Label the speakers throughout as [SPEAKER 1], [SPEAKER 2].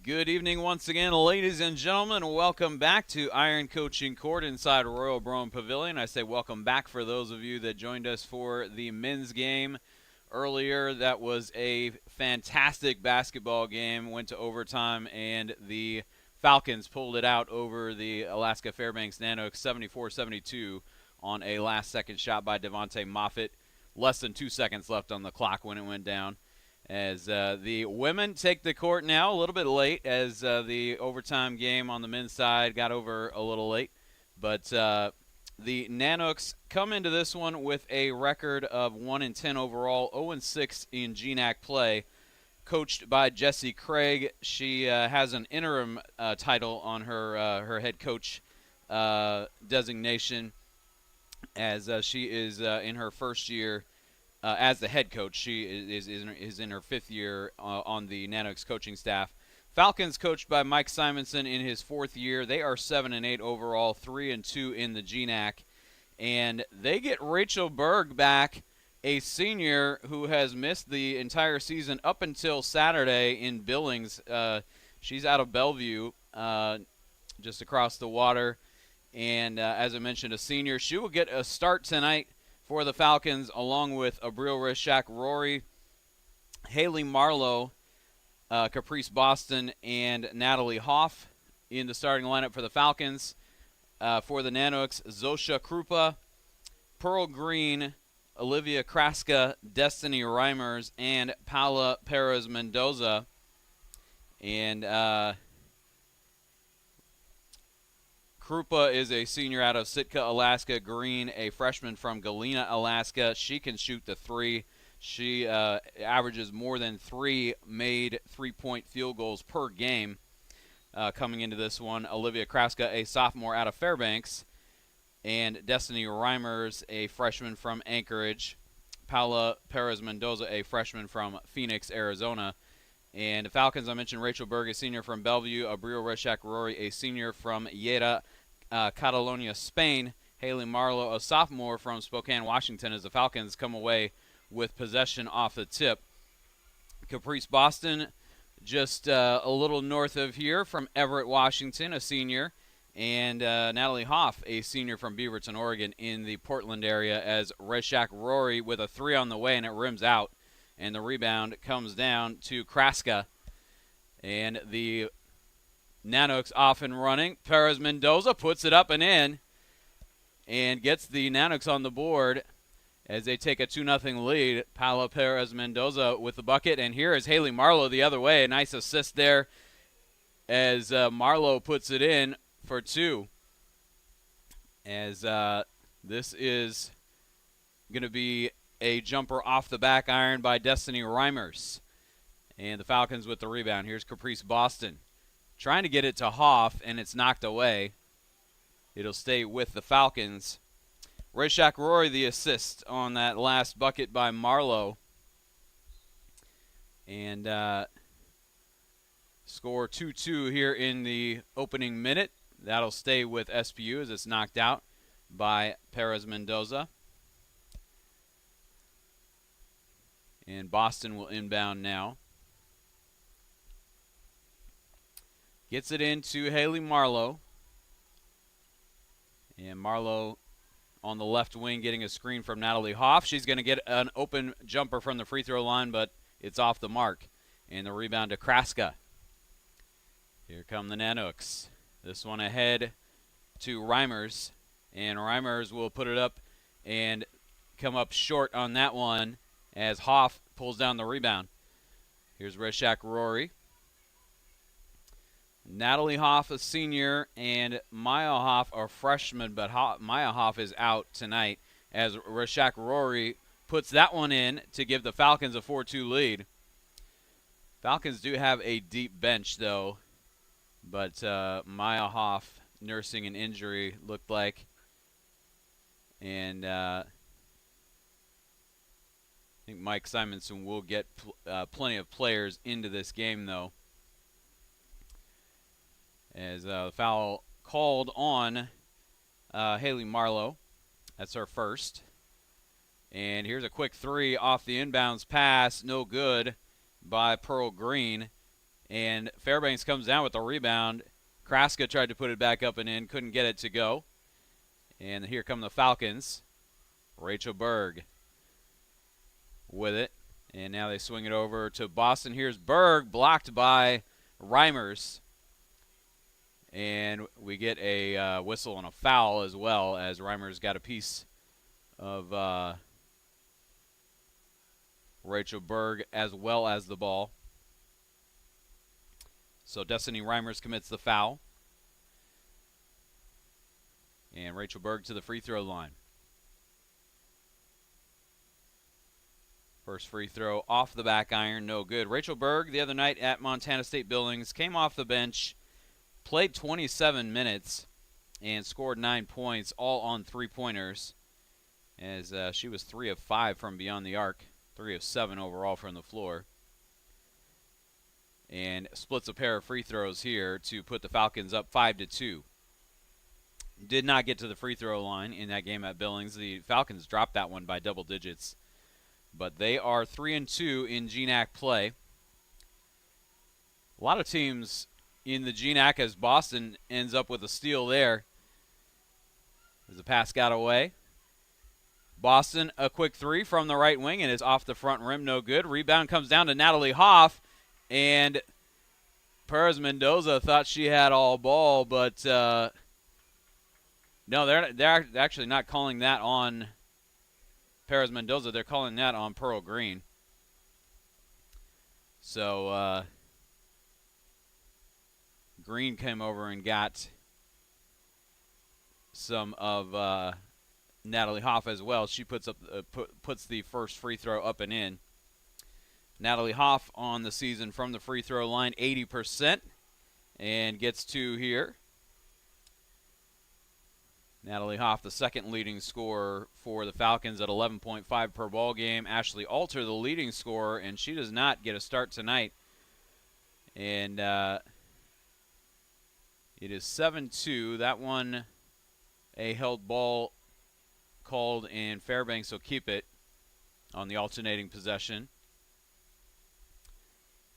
[SPEAKER 1] Good evening once again, ladies and gentlemen. Welcome back to Iron Coaching Court inside Royal Brome Pavilion. I say welcome back for those of you that joined us for the men's game earlier. That was a fantastic basketball game. Went to overtime, and the Falcons pulled it out over the Alaska Fairbanks Nanook 74-72 on a last-second shot by Devontae Moffitt. Less than 2 seconds left on the clock when it went down. As the women take the court now, a little bit late, as the overtime game on the men's side got over a little late. But the Nanooks come into this one with a record of 1-10 overall, 0-6 in GNAC play, coached by Jessie Craig. She has an interim title on her head coach designation, as she is in her first year as the head coach. She is in her fifth year on the Nanooks coaching staff. Falcons coached by Mike Simonson in his fourth year. They are 7-8 overall, 3-2 in the GNAC. And they get Rachel Berg back, a senior who has missed the entire season up until Saturday in Billings. She's out of Bellevue, just across the water. And as I mentioned, a senior. She will get a start tonight for the Falcons, along with Abril Rishak Rory, Haley Marlowe, Caprice Boston, and Natalie Hoff in the starting lineup for the Falcons. For the Nanooks, Zosha Krupa, Pearl Green, Olivia Kraska, Destiny Reimers, and Paula Perez Mendoza. And Krupa is a senior out of Sitka, Alaska. Green, a freshman from Galena, Alaska. She can shoot the three. She averages more than 3 made three-point field goals per game coming into this one. Olivia Kraska, a sophomore out of Fairbanks. And Destiny Reimers, a freshman from Anchorage. Paula Perez Mendoza, a freshman from Phoenix, Arizona. And the Falcons, I mentioned Rachel Berg, a senior from Bellevue. Abril Reshak Rory, a senior from Lleida, Catalonia, Spain. Haley Marlowe, a sophomore from Spokane, Washington, as the Falcons come away with possession off the tip. Caprice Boston, just a little north of here from Everett, Washington, a senior. And Natalie Hoff, a senior from Beaverton, Oregon, in the Portland area, as Reshak Rory with a three on the way, and it rims out. And the rebound comes down to Kraska. And the Nanooks off and running. Perez Mendoza puts it up and in and gets the Nanooks on the board as they take a 2-0 lead. Paula Perez Mendoza with the bucket. And here is Haley Marlowe the other way. A nice assist there as Marlowe puts it in for 2. As this is going to be a jumper off the back iron by Destiny Reimers. And the Falcons with the rebound. Here's Caprice Boston trying to get it to Hoff, and it's knocked away. It'll stay with the Falcons. Reshak Rory, the assist on that last bucket by Marlowe. And score 2-2 here in the opening minute. That'll stay with SPU as it's knocked out by Perez Mendoza. And Boston will inbound now. Gets it into Haley Marlowe. And Marlowe on the left wing getting a screen from Natalie Hoff. She's going to get an open jumper from the free throw line, but it's off the mark. And the rebound to Kraska. Here come the Nanooks. This one ahead to Reimers. And Reimers will put it up and come up short on that one as Hoff pulls down the rebound. Here's Reshak Rory. Natalie Hoff, a senior, and Maya Hoff, a freshman, but Maya Hoff is out tonight as Reshak Rory puts that one in to give the Falcons a 4-2 lead. Falcons do have a deep bench, though, but Maya Hoff nursing an injury, looked like. And I think Mike Simonson will get plenty of players into this game, though, as the foul called on Haley Marlowe. That's her first. And here's a quick three off the inbounds pass. No good by Pearl Green. And Fairbanks comes down with the rebound. Kraska tried to put it back up and in, couldn't get it to go. And here come the Falcons. Rachel Berg with it. And now they swing it over to Boston. Here's Berg, blocked by Reimers. And we get a whistle and a foul as well, as Reimers got a piece of Rachel Berg as well as the ball. So Destiny Reimers commits the foul. And Rachel Berg to the free throw line. First free throw off the back iron, no good. Rachel Berg the other night at Montana State Buildings came off the bench, played 27 minutes, and scored 9 points, all on three-pointers, as she was 3 of 5 from beyond the arc, 3 of 7 overall from the floor. And splits a pair of free throws here to put the Falcons up 5-2. Did not get to the free throw line in that game at Billings. The Falcons dropped that one by double digits. But they are 3-2 in GNAC play. A lot of teams in the GNAC, as Boston ends up with a steal there. As the pass got away. Boston, a quick three from the right wing, and it's off the front rim, no good. Rebound comes down to Natalie Hoff, and Perez Mendoza thought she had all ball, but no, they're actually not calling that on Perez Mendoza. They're calling that on Pearl Green. So Green came over and got some of Natalie Hoff as well. She puts the first free throw up and in. Natalie Hoff on the season from the free throw line, 80%, and gets 2 here. Natalie Hoff, the second leading scorer for the Falcons at 11.5 per ball game. Ashley Alter, the leading scorer, and she does not get a start tonight. And it is 7-2. That one, a held ball called, and Fairbanks will keep it on the alternating possession.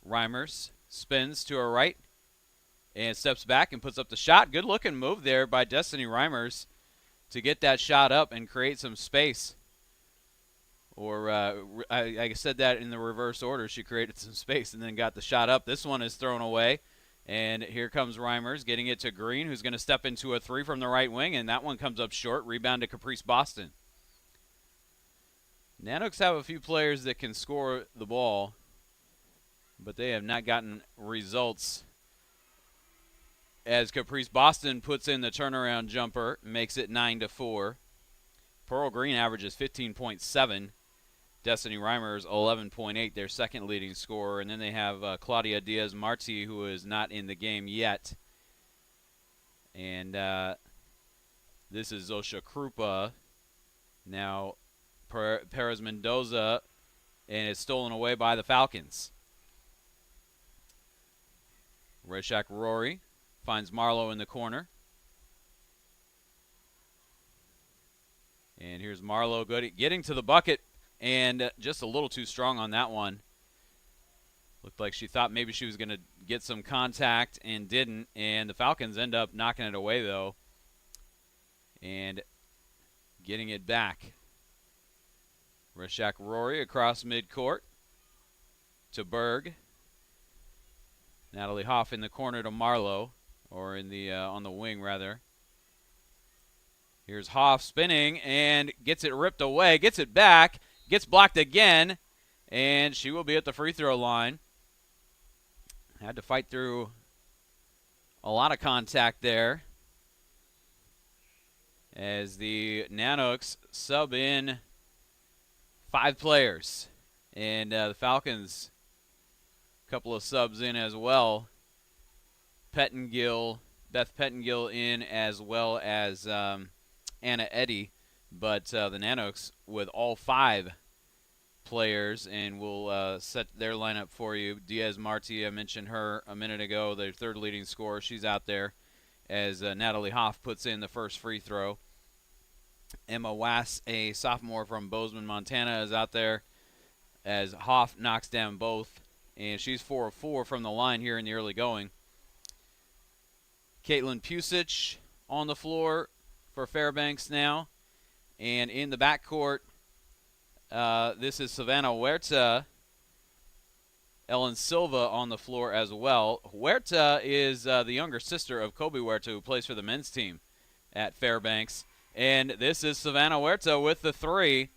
[SPEAKER 1] Reimers spins to her right and steps back and puts up the shot. Good looking move there by Destiny Reimers to get that shot up and create some space. Or I said that in the reverse order. She created some space and then got the shot up. This one is thrown away. And here comes Reimers getting it to Green, who's going to step into a three from the right wing, and that one comes up short. Rebound to Caprice Boston. Nanoks have a few players that can score the ball, but they have not gotten results, as Caprice Boston puts in the turnaround jumper, makes it 9-4. Pearl Green averages 15.7. Destiny Reimers 11.8, their second leading scorer. And then they have Claudia Diaz-Marti, who is not in the game yet. And this is Zosha Krupa. Now Perez Mendoza, and it's stolen away by the Falcons. Reshak Rory finds Marlowe in the corner. And here's Marlowe getting to the bucket, and just a little too strong on that one. Looked like she thought maybe she was going to get some contact and didn't, and the Falcons end up knocking it away, though, and getting it back. Reshak Rory across midcourt to Berg. Natalie Hoff in the corner to Marlowe, or in the on the wing, rather. Here's Hoff spinning and gets it ripped away, gets it back, gets blocked again, and she will be at the free throw line. Had to fight through a lot of contact there, as the Nanoks sub in 5 players. And the Falcons, a couple of subs in as well. Beth Pettengill in, as well as Anna Eddy. But the Nanoks with all 5 players, and we'll set their lineup for you. Diaz-Marti, I mentioned her a minute ago, their third leading scorer. She's out there, as Natalie Hoff puts in the first free throw. Emma Wass, a sophomore from Bozeman, Montana, is out there, as Hoff knocks down both. and she's 4 of 4 from the line here in the early going. Caitlin Pusich on the floor for Fairbanks now. And in the backcourt, this is Savannah Huerta. Ellen Silva on the floor as well. Huerta is the younger sister of Kobe Huerta, who plays for the men's team at Fairbanks. And this is Savannah Huerta with the three.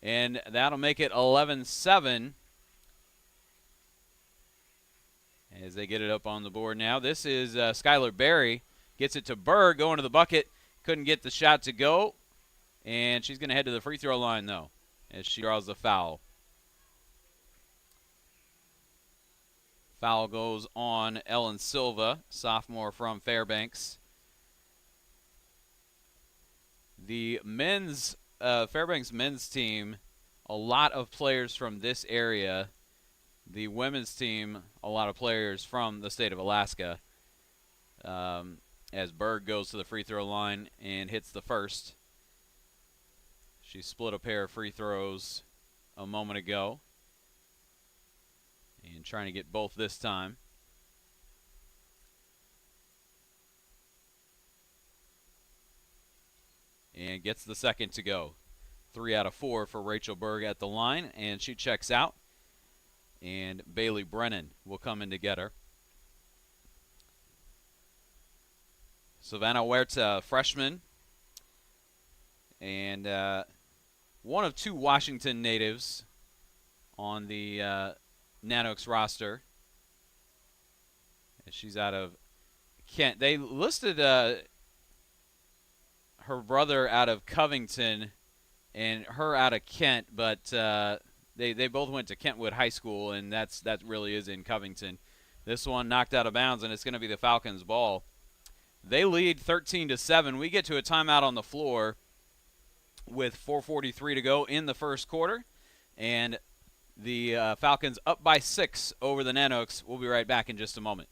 [SPEAKER 1] And that'll make it 11-7. As they get it up on the board now. This is Skylar Berry. Gets it to Berg, going to the bucket. Couldn't get the shot to go. And she's going to head to the free throw line, though, as she draws the foul. Foul goes on Ellen Silva, sophomore from Fairbanks. The men's Fairbanks men's team, a lot of players from this area. The women's team, a lot of players from the state of Alaska. As Berg goes to the free throw line and hits the first. She split a pair of free throws a moment ago. And trying to get both this time. And gets the second to go. 3 out of 4 for Rachel Berg at the line, and she checks out. And Bailey Brennan will come in to get her. Savannah Huerta, freshman. And one of 2 Washington natives on the Nanox roster. And she's out of Kent. They listed her brother out of Covington and her out of Kent, but they both went to Kentwood High School, and that really is in Covington. This one knocked out of bounds, and it's going to be the Falcons' ball. They lead 13-7. We get to a timeout on the floor with 4:43 to go in the first quarter, and the Falcons up by 6 over the Nanox. We'll be right back in just a moment.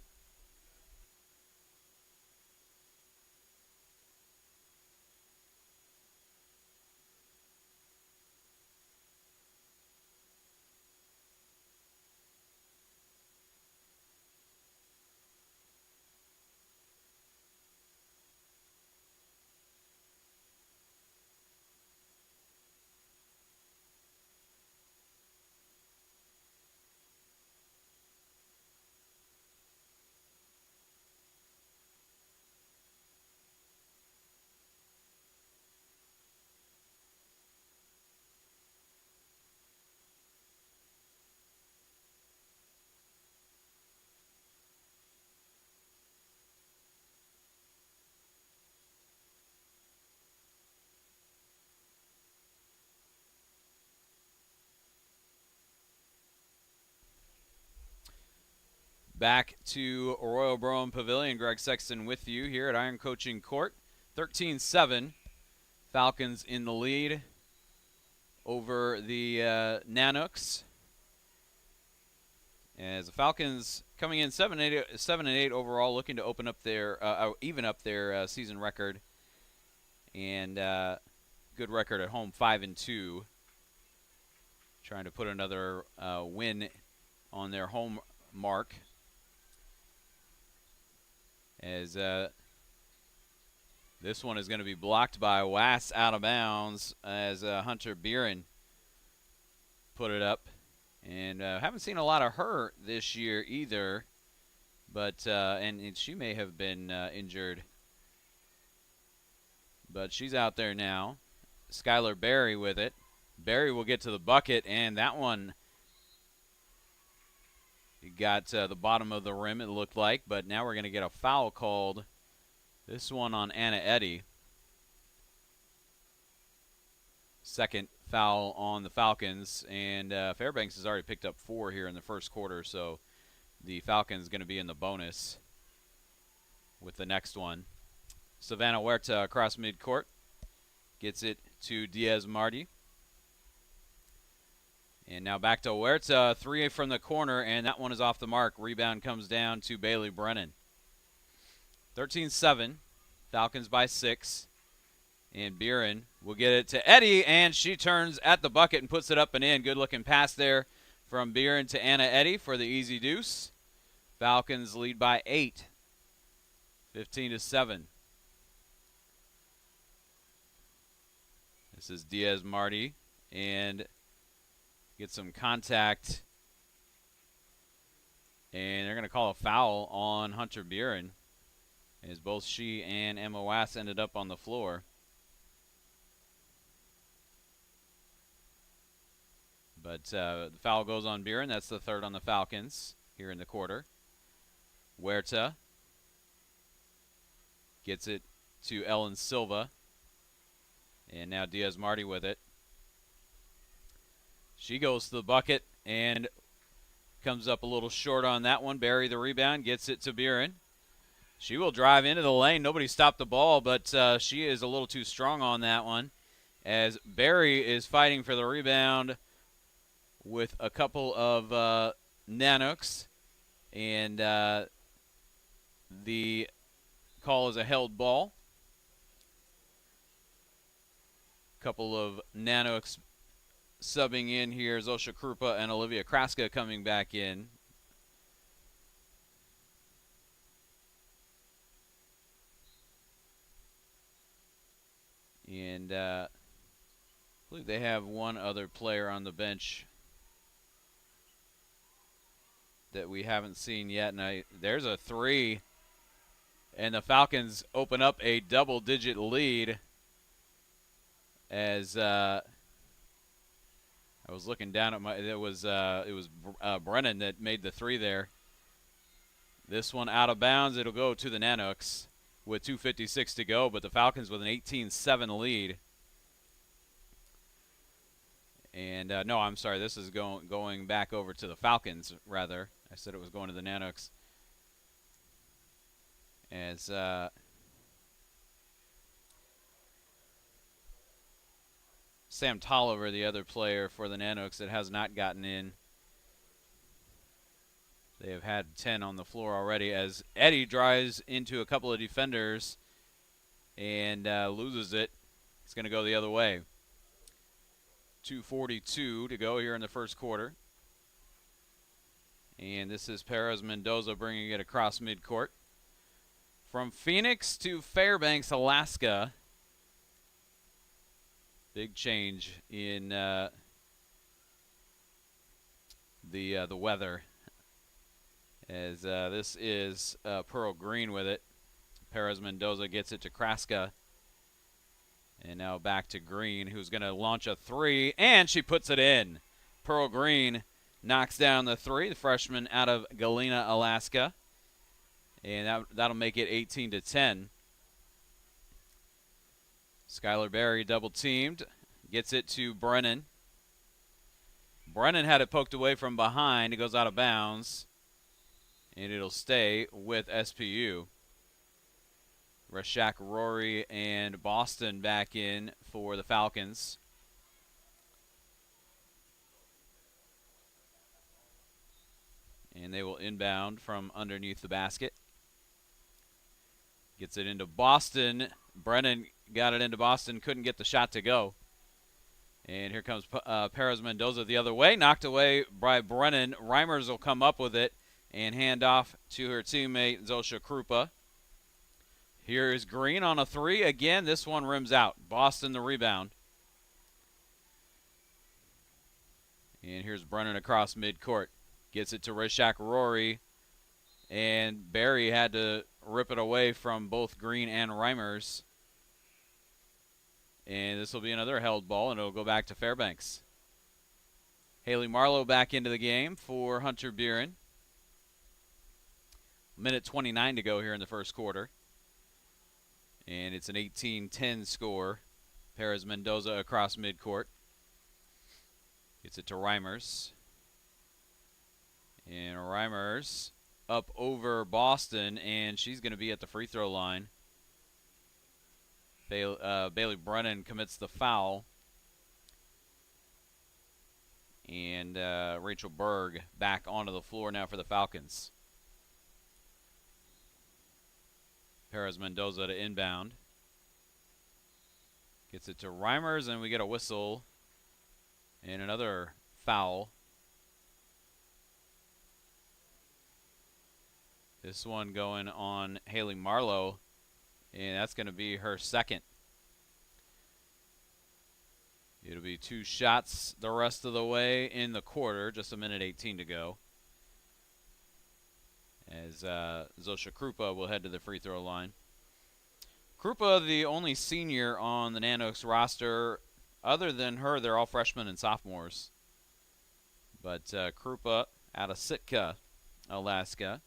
[SPEAKER 1] Back to Royal Broham Pavilion. Greg Sexton with you here at Iron Coaching Court. 13-7. Falcons in the lead over the Nanox. As the Falcons coming in 7-8 overall, looking to open up their even up their season record, and good record at home, 5-2. Trying to put another win on their home mark. As this one is going to be blocked by Wass out of bounds as Hunter Beeren put it up. And haven't seen a lot of her this year either. But and she may have been injured. But she's out there now. Skylar Berry with it. Berry will get to the bucket, and that one got the bottom of the rim, it looked like, but now we're going to get a foul called. This one on Anna Eddy. Second foul on the Falcons, and Fairbanks has already picked up 4 here in the first quarter, so the Falcons going to be in the bonus with the next one. Savannah Huerta across midcourt. Gets it to Diaz Marti. And now back to Huerta, 3 from the corner, and that one is off the mark. Rebound comes down to Bailey Brennan. 13-7, Falcons by 6. And Beeren will get it to Eddy, and she turns at the bucket and puts it up and in. Good-looking pass there from Buren to Anna Eddy for the easy deuce. Falcons lead by 8, 15-7. This is Diaz Marty, and get some contact, and they're going to call a foul on Hunter Buren, as both she and Emma Wass ended up on the floor. But the foul goes on Buren. That's the third on the Falcons here in the quarter. Huerta gets it to Ellen Silva. And now Diaz Marty with it. She goes to the bucket and comes up a little short on that one. Barry the rebound, gets it to Buren. She will drive into the lane. Nobody stopped the ball, but she is a little too strong on that one, as Barry is fighting for the rebound with a couple of Nanooks, and the call is a held ball. Couple of Nanooks subbing in here. Zosha Krupa and Olivia Kraska coming back in. And I believe they have one other player on the bench that we haven't seen yet. And there's a three. And the Falcons open up a double-digit lead, as I was looking down at it was Brennan that made the three there. This one out of bounds. It'll go to the Nanooks with 2:56 to go, but the Falcons with an 18-7 lead. And no, I'm sorry. This is going back over to the Falcons, rather. I said it was going to the Nanooks. As Sam Tolliver, the other player for the Nanooks that has not gotten in. They have had 10 on the floor already, as Eddy drives into a couple of defenders and loses it. It's going to go the other way. 2:42 to go here in the first quarter. And this is Perez Mendoza bringing it across midcourt. From Phoenix to Fairbanks, Alaska. Big change in the weather, as this is Pearl Green with it. Perez Mendoza gets it to Kraska. And now back to Green, who's going to launch a three, and she puts it in. Pearl Green knocks down the three, the freshman out of Galena, Alaska. And that'll make it 18-10. Skylar Berry double-teamed, gets it to Brennan. Brennan had it poked away from behind. It goes out of bounds, and it'll stay with SPU. Rashak Rory and Boston back in for the Falcons. And they will inbound from underneath the basket. Gets it into Boston. Brennan got it into Boston, couldn't get the shot to go. And here comes Perez Mendoza the other way, knocked away by Brennan. Reimers will come up with it and hand off to her teammate Zosha Krupa. Here is Green on a three. Again, this one rims out. Boston the rebound. And here's Brennan across midcourt. Gets it to Rashak Rory. And Barry had to rip it away from both Green and Reimers. And this will be another held ball, and it'll go back to Fairbanks. Haley Marlowe back into the game for Hunter Buren. Minute 29 to go here in the first quarter. And it's an 18-10 score. Perez Mendoza across midcourt. Gets it to Reimers. And Reimers up over Boston, and she's going to be at the free throw line. Bailey Brennan commits the foul. And Rachel Berg back onto the floor now for the Falcons. Perez Mendoza to inbound. Gets it to Reimers, and we get a whistle and another foul. This one going on Haley Marlowe, and that's going to be her second. It'll be 2 shots the rest of the way in the quarter, just a minute 18 to go. As Zosha Krupa will head to the free throw line. Krupa, the only senior on the Nanox roster. Other than her, they're all freshmen and sophomores. But Krupa out of Sitka, Alaska,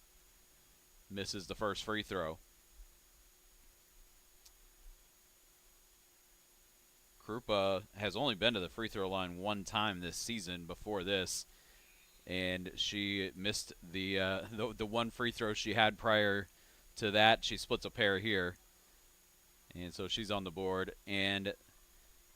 [SPEAKER 1] misses the first free throw. Krupa has only been to the free throw line one time this season before this, and she missed the one free throw she had prior to that. She splits a pair here, and so she's on the board. And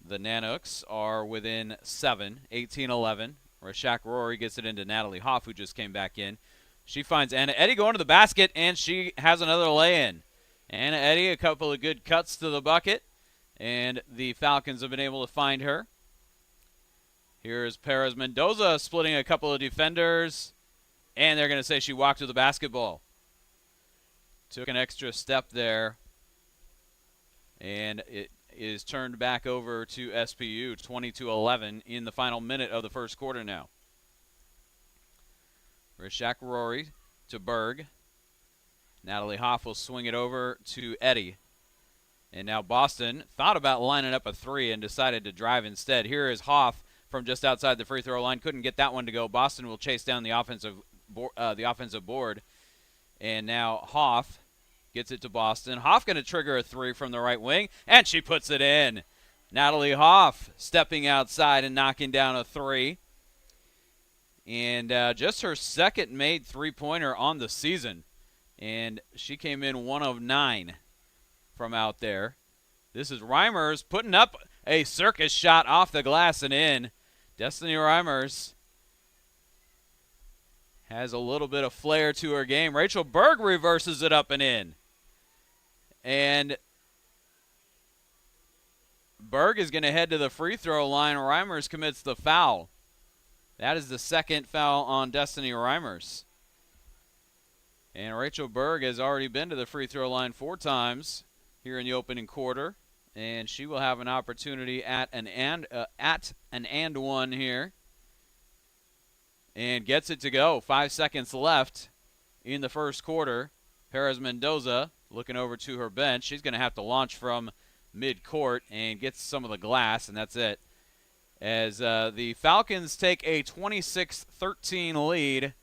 [SPEAKER 1] the Nanooks are within 7, 18-11. Rashak Rory gets it into Natalie Hoff, who just came back in. She finds Anna Eddy going to the basket, and she has another lay-in. Anna Eddy, a couple of good cuts to the bucket, and the Falcons have been able to find her. Here's Perez Mendoza splitting a couple of defenders, and they're going to say she walked to the basketball. Took an extra step there, and it is turned back over to SPU, 20-11 in the final minute of the first quarter now. Rashak Rory to Berg. Natalie Hoff will swing it over to Eddy. And now Boston thought about lining up a 3 and decided to drive instead. Here is Hoff from just outside the free throw line. Couldn't get that one to go. Boston will chase down the offensive board. And now Hoff gets it to Boston. Hoff going to trigger a 3 from the right wing, and she puts it in. Natalie Hoff stepping outside and knocking down a 3. And just her second made three-pointer on the season. And she came in 1 of 9 from out there. This is Reimers putting up a circus shot off the glass and in. Destiny Reimers has a little bit of flair to her game. Rachel Berg reverses it up and in. And Berg is going to head to the free throw line. Reimers commits the foul. That is the second foul on Destiny Reimers. And Rachel Berg has already been to the free throw line 4 times here in the opening quarter. And she will have an opportunity at an and one here. And gets it to go. 5 seconds left in the first quarter. Perez Mendoza looking over to her bench. She's going to have to launch from mid-court and get some of the glass, and that's it. As the Falcons take a 26-13 lead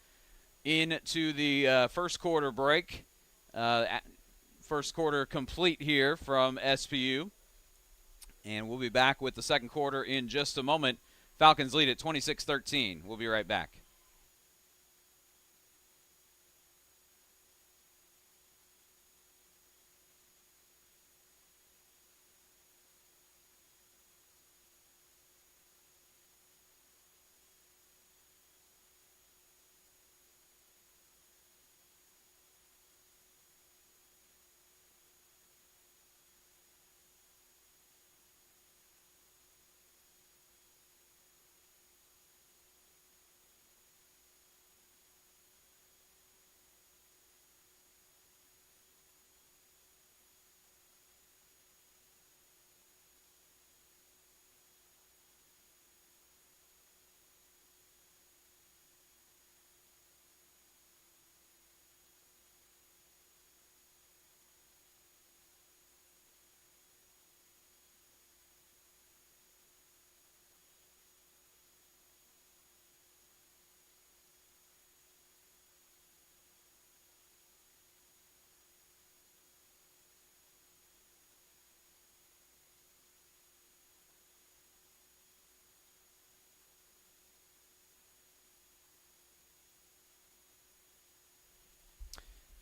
[SPEAKER 1] into the first quarter break. First quarter complete here from SPU. And we'll be back with the second quarter in just a moment. Falcons lead at 26-13. We'll be right back.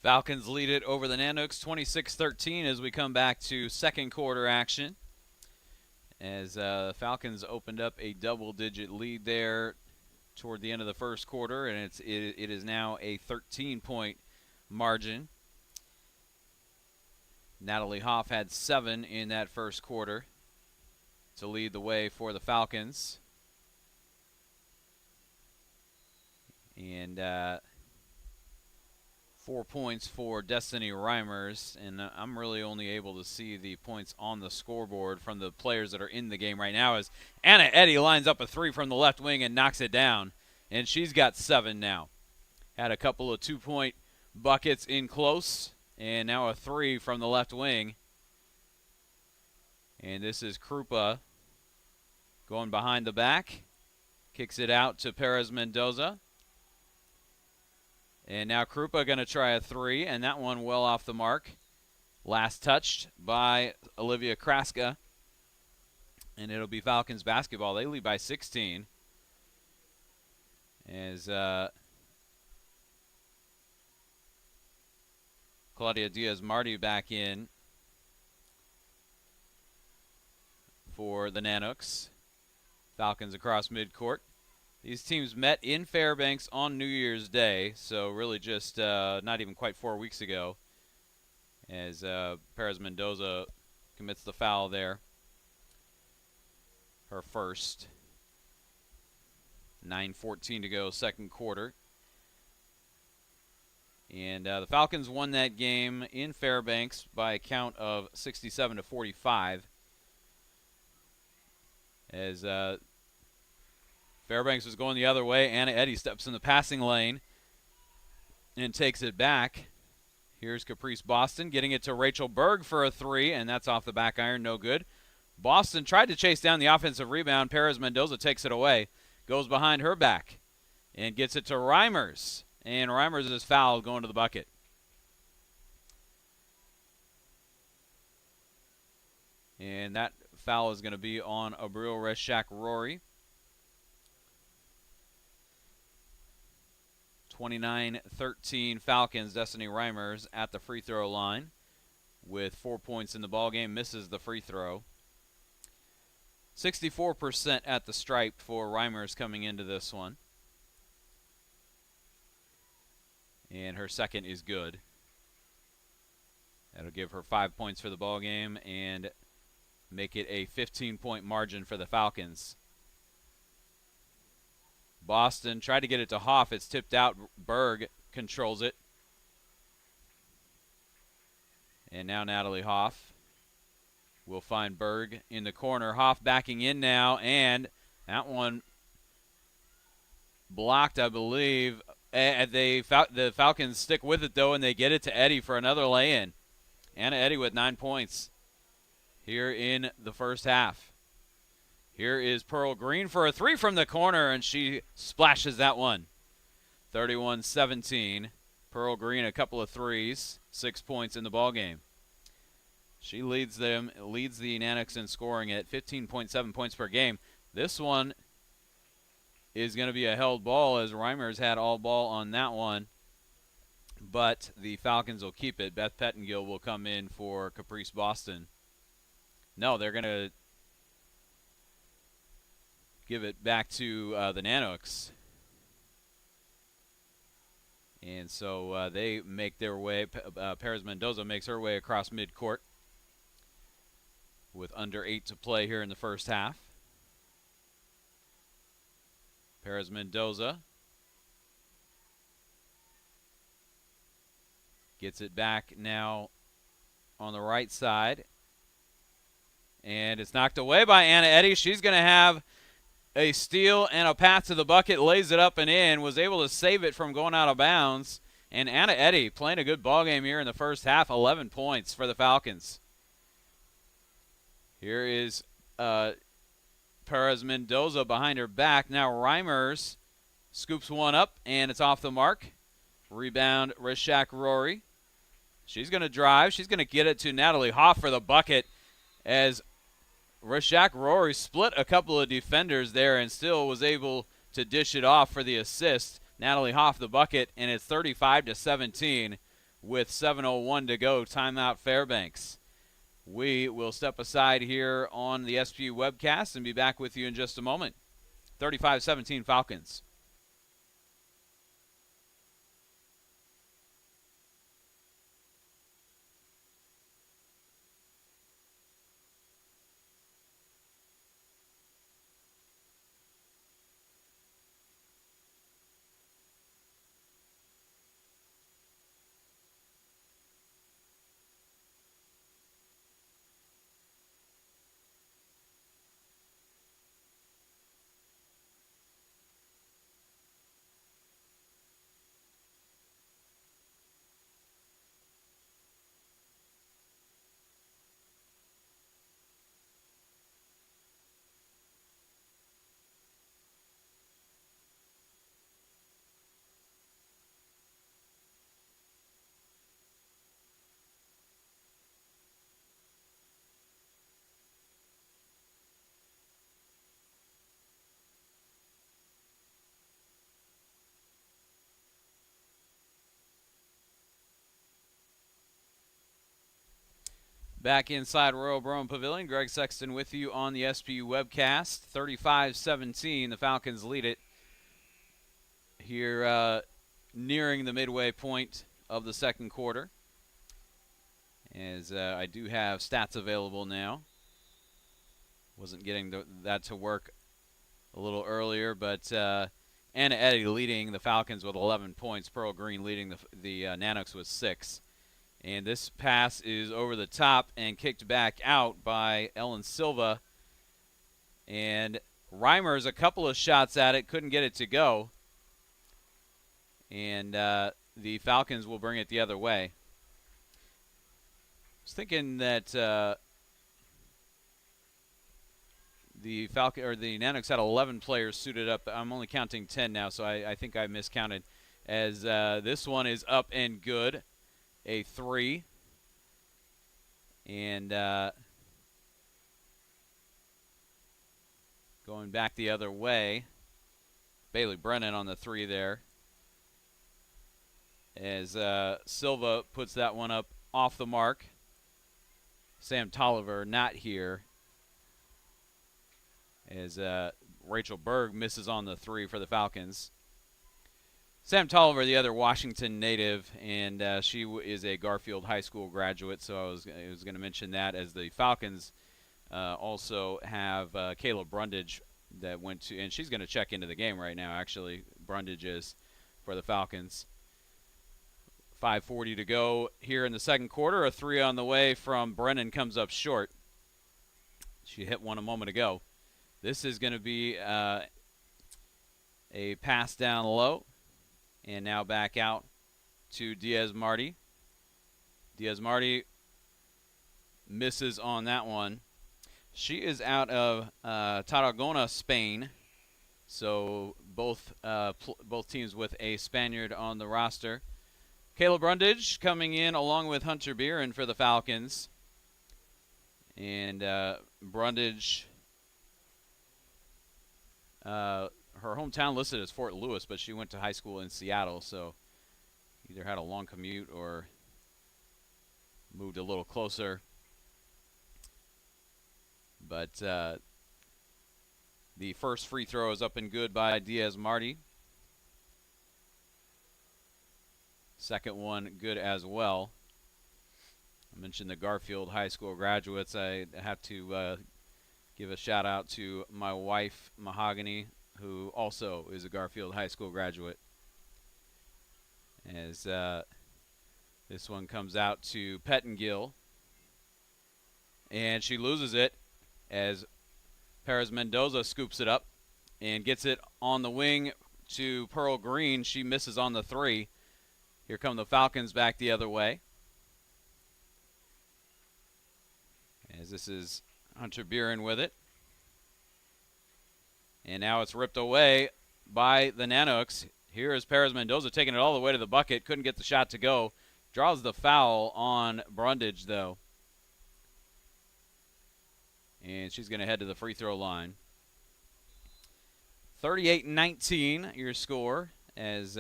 [SPEAKER 1] Falcons lead it over the Nanooks 26-13 as we come back to second quarter action. As Falcons opened up a double-digit lead there toward the end of the first quarter, and it is now a 13-point margin. Natalie Hoff had 7 in that first quarter to lead the way for the Falcons. And 4 points for Destiny Reimers, and I'm really only able to see the points on the scoreboard from the players that are in the game right now as Anna Eddy lines up a 3 from the left wing and knocks it down, and she's got 7 now. Had a couple of 2-point buckets in close, and now a 3 from the left wing. And this is Krupa going behind the back. Kicks it out to Perez Mendoza. And now Krupa going to try a 3, and that one well off the mark. Last touched by Olivia Kraska. And it'll be Falcons basketball. They lead by 16. As Claudia Diaz-Marti back in for the Nanooks. Falcons across midcourt. These teams met in Fairbanks on New Year's Day, so really just not even quite 4 weeks ago, as Perez Mendoza commits the foul there. Her first. 9:14 to go, second quarter. And the Falcons won that game in Fairbanks by a count of 67-45. As Fairbanks was going the other way, Anna Eddy steps in the passing lane and takes it back. Here's Caprice Boston getting it to Rachel Berg for a 3, and that's off the back iron, no good. Boston tried to chase down the offensive rebound. Perez Mendoza takes it away, goes behind her back, and gets it to Reimers. And Reimers is fouled going to the bucket. And that foul is going to be on Abril Reshak Rory. 29-13 Falcons. Destiny Reimers at the free throw line with 4 points in the ballgame. Misses the free throw. 64% at the stripe for Reimers coming into this one. And her second is good. That'll give her 5 points for the ballgame and make it a 15-point margin for the Falcons. Boston tried to get it to Hoff. It's tipped out. Berg controls it. And now Natalie Hoff will find Berg in the corner. Hoff backing in now, and that one blocked, I believe. The Falcons stick with it, though, and they get it to Eddy for another lay-in. Anna Eddy with 9 points here in the first half. Here is Pearl Green for a 3 from the corner, and she splashes that one. 31-17. Pearl Green a couple of threes, 6 points in the ballgame. She leads the Nanooks in scoring at 15.7 points per game. This one is going to be a held ball, as Reimers had all ball on that one. But the Falcons will keep it. Beth Pettengill will come in for Caprice Boston. No, they're going to give it back to the Nanooks. And so they make their way. Perez Mendoza makes her way across midcourt with under 8 to play here in the first half. Perez Mendoza gets it back now on the right side. And it's knocked away by Anna Eddy. She's going to have a steal and a pass to the bucket, lays it up and in, was able to save it from going out of bounds. And Anna Eddy playing a good ball game here in the first half, 11 points for the Falcons. Here is Perez Mendoza behind her back. Now Reimers scoops one up, and it's off the mark. Rebound, Reshak Rory. She's going to drive. She's going to get it to Natalie Hoff for the bucket, as Reshak Rory split a couple of defenders there and still was able to dish it off for the assist. Natalie Hoff the bucket, and it's 35-17 with 7:01 to go. Timeout Fairbanks. We will step aside here on the SPU webcast and be back with you in just a moment. 35-17 Falcons. Back inside Royal Brown Pavilion, Greg Sexton with you on the SPU webcast. 35-17, the Falcons lead it here nearing the midway point of the second quarter. As I do have stats available now. Wasn't getting that to work a little earlier, but Anna Eddy leading the Falcons with 11 points. Pearl Green leading the Nanoks with 6. And this pass is over the top and kicked back out by Ellen Silva. And Reimers a couple of shots at it, couldn't get it to go. And the Falcons will bring it the other way. I was thinking that the Nanoks had 11 players suited up. I'm only counting 10 now, so I think I miscounted. As this one is up and good, a 3, and going back the other way, Bailey Brennan on the 3 there. As Silva puts that one up off the mark. Sam Tolliver not here. As Rachel Berg misses on the 3 for the Falcons. Sam Tolliver, the other Washington native, and she is a Garfield High School graduate, so I was going to mention that, as the Falcons also have Kayla Brundage that went to, and she's going to check into the game right now, actually. Brundage is for the Falcons. 5:40 to go here in the second quarter. A 3 on the way from Brennan comes up short. She hit one a moment ago. This is going to be a pass down low. And now back out to Diaz-Marty. Diaz-Marty misses on that one. She is out of Tarragona, Spain. So both teams with a Spaniard on the roster. Kayla Brundage coming in along with Hunter Beeren for the Falcons. And Brundage, her hometown listed as Fort Lewis, but she went to high school in Seattle, so either had a long commute or moved a little closer. But the first free throw is up and good by Diaz-Marty. Second one good as well. I mentioned the Garfield High School graduates. I have to give a shout out to my wife, Mahogany, who also is a Garfield High School graduate. As this one comes out to Pettengill. And she loses it as Perez Mendoza scoops it up and gets it on the wing to Pearl Green. She misses on the 3. Here come the Falcons back the other way. As this is Hunter Beeren with it. And now it's ripped away by the Nanoks. Here is Perez Mendoza taking it all the way to the bucket. Couldn't get the shot to go. Draws the foul on Brundage, though. And she's going to head to the free throw line. 38-19, your score, as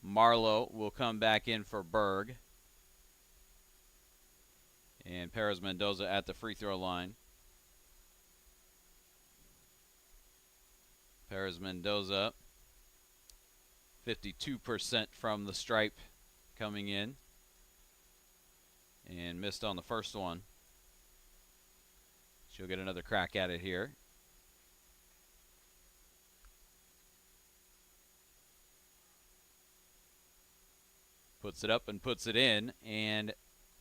[SPEAKER 1] Marlowe will come back in for Berg. And Perez Mendoza at the free throw line. Perez Mendoza, 52% from the stripe coming in. And missed on the first one. She'll get another crack at it here. Puts it up and puts it in and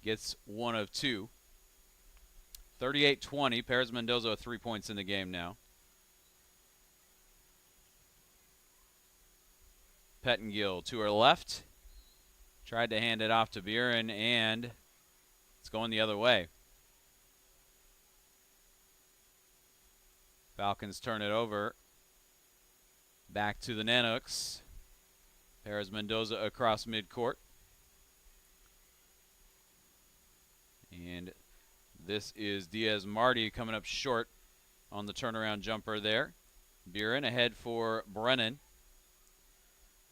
[SPEAKER 1] gets one of 2. 38-20. Perez Mendoza with 3 points in the game now. Pettengill to her left. Tried to hand it off to Beeren, and it's going the other way. Falcons turn it over. Back to the Nanoks. Perez Mendoza across midcourt. And this is Diaz-Marty coming up short on the turnaround jumper there. Beeren ahead for Brennan.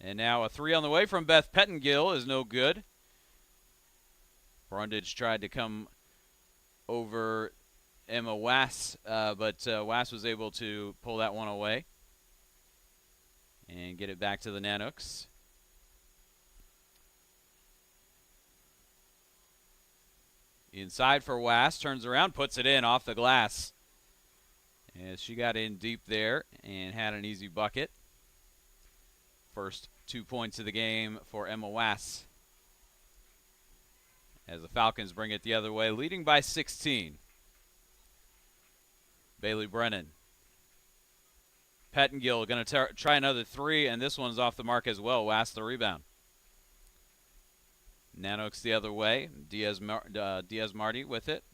[SPEAKER 1] And now a 3 on the way from Beth Pettengill is no good. Brundage tried to come over Emma Wass, but Wass was able to pull that one away and get it back to the Nanooks. Inside for Wass, turns around, puts it in off the glass. As she got in deep there and had an easy bucket. First 2 points of the game for Emma Wass. As the Falcons bring it the other way, leading by 16. Bailey Brennan. Pettengill going to try another three, and this one's off the mark as well. Wass the rebound. Nanooks the other way. Diaz-Marty with it.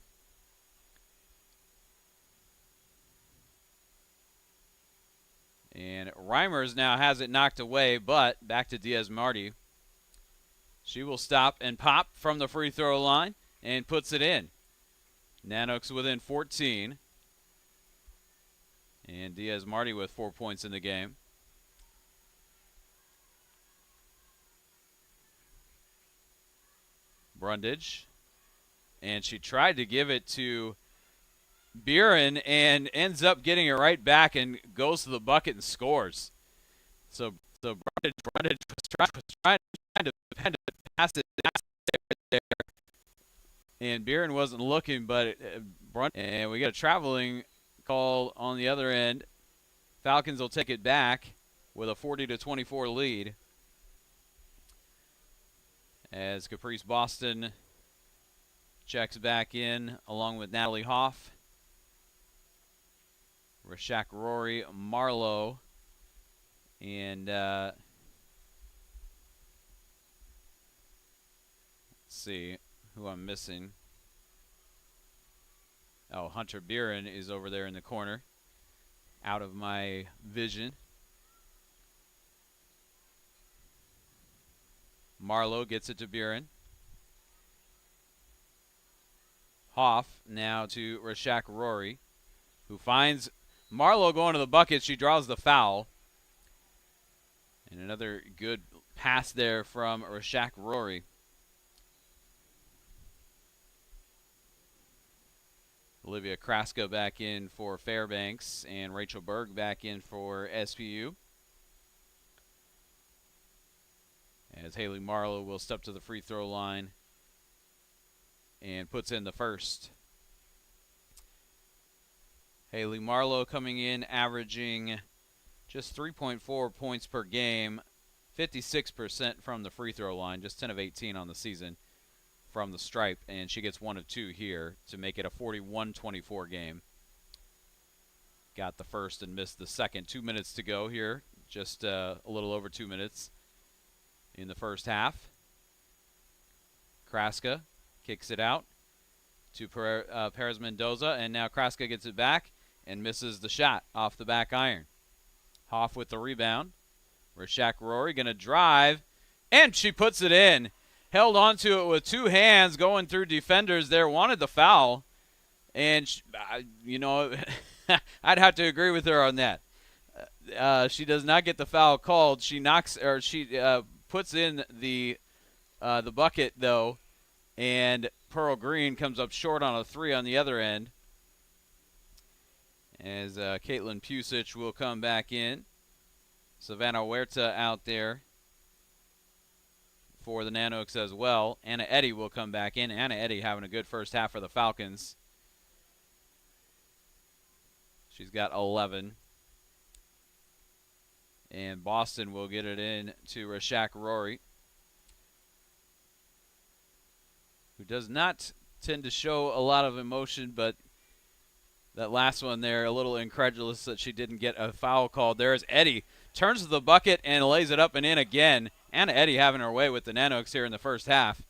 [SPEAKER 1] And Reimers now has it knocked away, but back to Diaz-Marty. She will stop and pop from the free throw line and puts it in. Nanooks within 14. And Diaz-Marty with 4 points in the game. Brundage. And she tried to give it to Buren and ends up getting it right back and goes to the bucket and scores. So Brundage was trying to pass it there. And Buren wasn't looking, but and we got a traveling call on the other end. Falcons will take it back with a 40-24 lead. As Caprice Boston checks back in along with Natalie Hoff. Rashak Rory Marlowe. And let's see who I'm missing. Oh, Hunter Buren is over there in the corner. Out of my vision. Marlowe gets it to Buren. Hoff now to Rashak Rory, who finds Marlowe going to the bucket. She draws the foul. And another good pass there from Rashak Rory. Olivia Kraska back in for Fairbanks and Rachel Berg back in for SPU. As Haley Marlowe will step to the free throw line and puts in the first. Haley Marlowe coming in averaging just 3.4 points per game, 56% from the free throw line, just 10 of 18 on the season from the stripe, and she gets 1 of 2 here to make it a 41-24 game. Got the first and missed the second. 2 minutes to go here, just a little over 2 minutes in the first half. Kraska kicks it out to Perez Mendoza, and now Kraska gets it back and misses the shot off the back iron. Hoff with the rebound. Rashak Rory going to drive, and she puts it in. Held onto it with 2 hands going through defenders there. Wanted the foul, and you know, I'd have to agree with her on that. She does not get the foul called. She knocks, or she puts in the bucket though, and Pearl Green comes up short on a 3 on the other end. As Caitlin Pusich will come back in. Savannah Huerta out there for the Nanooks as well. Anna Eddy will come back in. Anna Eddy having a good first half for the Falcons. She's got 11. And Boston will get it in to Rashak Rory, who does not tend to show a lot of emotion, but that last one there, a little incredulous that she didn't get a foul called. There's Eddy. Turns to the bucket and lays it up and in again. Anna Eddy having her way with the Nanooks here in the first half,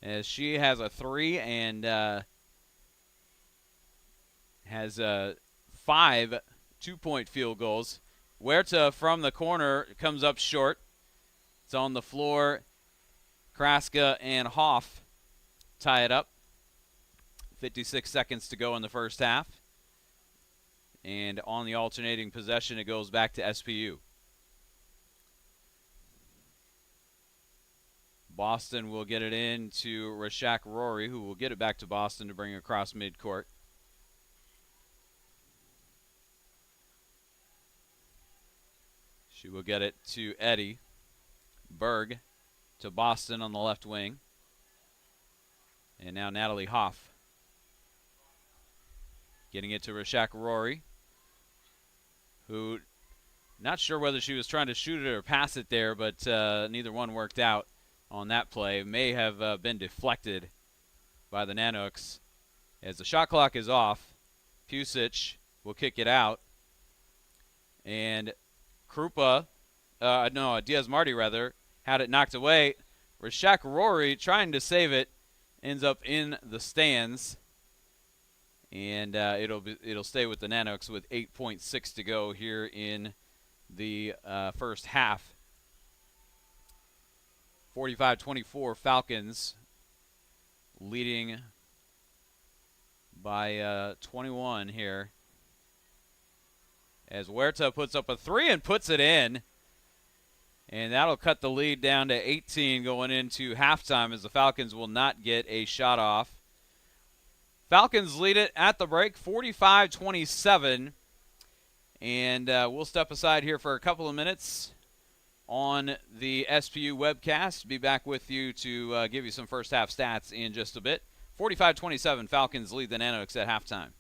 [SPEAKER 1] as she has a 3 and has 5 2-point field goals. Huerta from the corner comes up short. It's on the floor. Kraska and Hoff tie it up. 56 seconds to go in the first half. And on the alternating possession, it goes back to SPU. Boston will get it in to Rashak Rory, who will get it back to Boston to bring across midcourt. She will get it to Eddie. Berg to Boston on the left wing. And now Natalie Hoff getting it to Rashak Rory, who, not sure whether she was trying to shoot it or pass it there, but neither one worked out on that play. May have been deflected by the Nanooks. As the shot clock is off, Pusic will kick it out. And Diaz-Marty rather, had it knocked away. Rashak Rory trying to save it, ends up in the stands. And it'll stay with the Nanooks with 8.6 to go here in the first half. 45-24 Falcons leading by 21 here. As Huerta puts up a three and puts it in. And that'll cut the lead down to 18 going into halftime, as the Falcons will not get a shot off. Falcons lead it at the break, 45-27. And we'll step aside here for a couple of minutes on the SPU webcast. Be back with you to give you some first half stats in just a bit. 45-27, Falcons lead the Nanooks at halftime.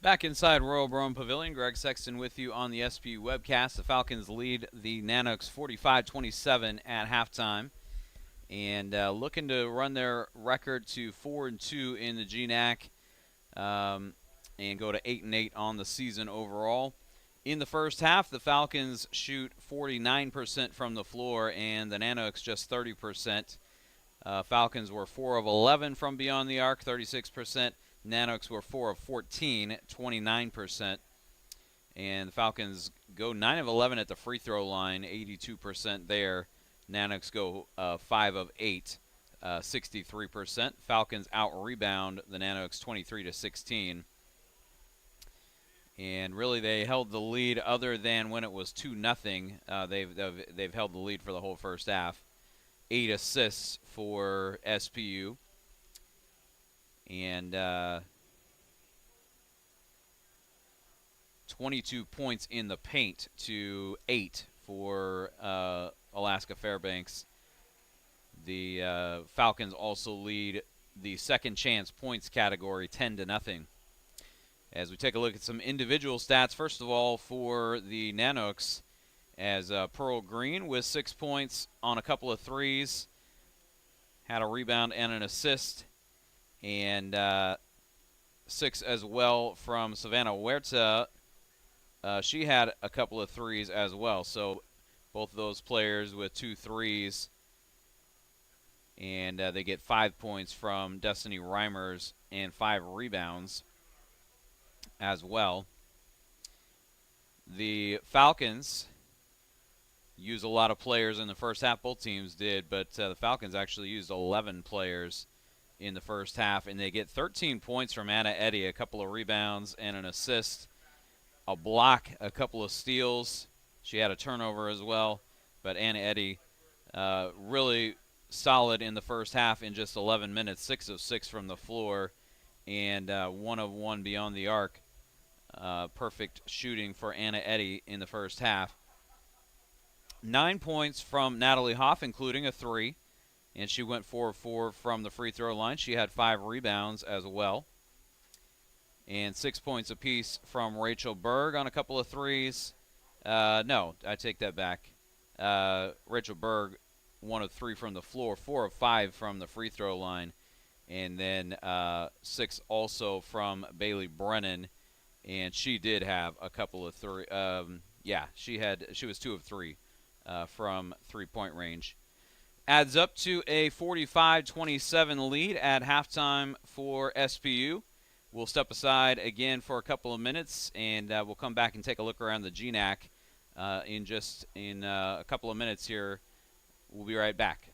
[SPEAKER 1] Back inside Royal Brome Pavilion, Greg Sexton with you on the SPU webcast. The Falcons lead the Nanooks 45-27 at halftime, and looking to run their record to 4-2 in the GNAC, and go to 8-8 on the season overall. In the first half, the Falcons shoot 49% from the floor, and the Nanooks just 30%. Falcons were 4 of 11 from beyond the arc, 36%. Nanooks were 4 of 14, 29%. And the Falcons go 9 of 11 at the free throw line, 82% there. Nanooks go 5 of 8, 63%. Falcons out-rebound the Nanooks 23-16. And really they held the lead other than when it was 2-0. They've held the lead for the whole first half. 8 assists for SPU. And 22 points in the paint to 8 for Alaska Fairbanks. The Falcons also lead the second chance points category 10-0. As we take a look at some individual stats, first of all, for the Nanooks, as Pearl Green with 6 points on a couple of threes, had a rebound and an assist, and 6 as well from Savannah Huerta. She had a couple of threes as well, so both of those players with 2 threes, and they get 5 points from Destiny Reimers and 5 rebounds as well. The Falcons use a lot of players in the first half. Both teams did, but the Falcons actually used 11 players in the first half, and they get 13 points from Anna Eddy, a couple of rebounds and an assist, a block, a couple of steals. She had a turnover as well, but Anna Eddy really solid in the first half in just 11 minutes, 6 of 6 from the floor, and 1 of 1 beyond the arc. Perfect shooting for Anna Eddy in the first half. 9 points from Natalie Hoff, including a 3, and she went 4 of 4 from the free throw line. She had 5 rebounds as well. And 6 points apiece from Rachel Berg on a couple of threes. No, I take that back. Rachel Berg, 1 of 3 from the floor, 4 of 5 from the free throw line, and then 6 also from Bailey Brennan, and she did have a couple of three. She was 2 of 3 from three-point range. Adds up to a 45-27 lead at halftime for SPU. We'll step aside again for a couple of minutes, and we'll come back and take a look around the GNAC in a couple of minutes here. We'll be right back.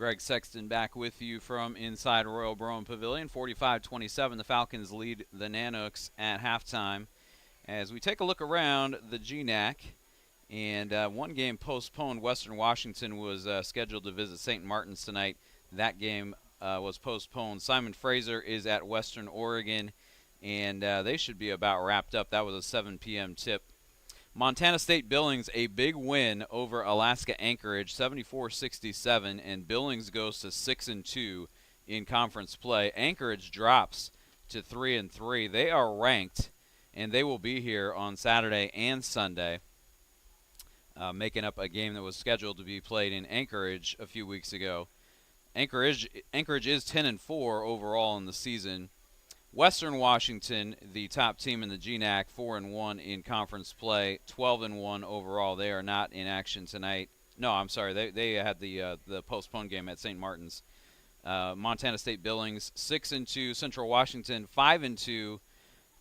[SPEAKER 1] Greg Sexton back with you from inside Royal Brown Pavilion. 45-27, the Falcons lead the Nanooks at halftime. As we take a look around the GNAC, and one game postponed. Western Washington was scheduled to visit St. Martin's tonight. That game was postponed. Simon Fraser is at Western Oregon, and they should be about wrapped up. That was a 7 p.m. tip. Montana State Billings, a big win over Alaska Anchorage, 74-67, and Billings goes to 6-2 in conference play. Anchorage drops to 3-3. They are ranked, and they will be here on Saturday and Sunday, making up a game that was scheduled to be played in Anchorage a few weeks ago. Anchorage is 10-4 overall in the season. Western Washington, the top team in the GNAC, 4-1 in conference play, 12-1 overall. They are not in action tonight. No, I'm sorry. They had the postponed game at St. Martin's. Montana State Billings, 6-2. Central Washington, 5-2.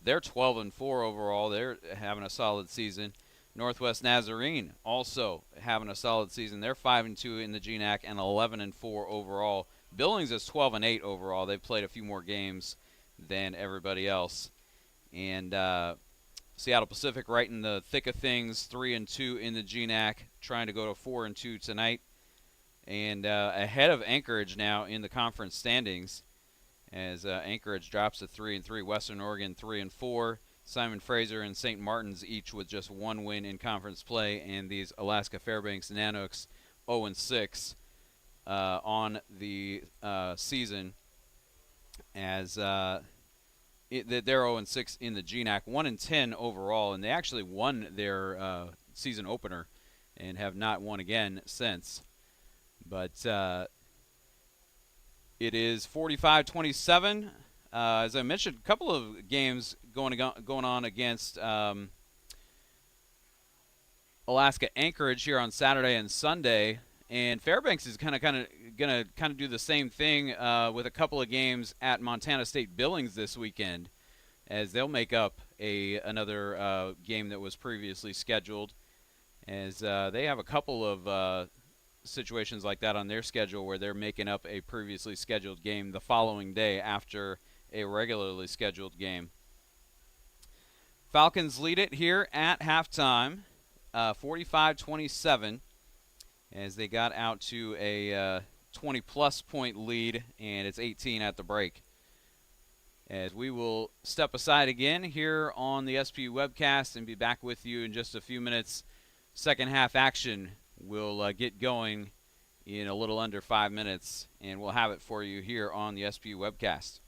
[SPEAKER 1] They're 12-4 overall. They're having a solid season. Northwest Nazarene also having a solid season. They're 5-2 in the GNAC and 11-4 overall. Billings is 12-8 overall. They've played a few more games than everybody else. And Seattle Pacific right in the thick of things, 3-2 in the GNAC, trying to go to 4-2 tonight. And ahead of Anchorage now in the conference standings, as Anchorage drops to 3-3. Western Oregon 3-4. Simon Fraser and St. Martin's each with just one win in conference play, and these Alaska Fairbanks Nanooks 0-6 on the season, as they're 0-6 in the GNAC, 1-10 overall, and they actually won their season opener and have not won again since. But it is 45-27. As I mentioned, a couple of games going on against Alaska Anchorage here on Saturday and Sunday, and Fairbanks is kind of gonna do the same thing with a couple of games at Montana State Billings this weekend, as they'll make up another game that was previously scheduled, as they have a couple of situations like that on their schedule where they're making up a previously scheduled game the following day after a regularly scheduled game. Falcons lead it here at halftime, 45-27, as they got out to a 20-plus point lead, and it's 18 at the break. As we will step aside again here on the SPU webcast and be back with you in just a few minutes. Second half action will get going in a little under 5 minutes, and we'll have it for you here on the SPU webcast.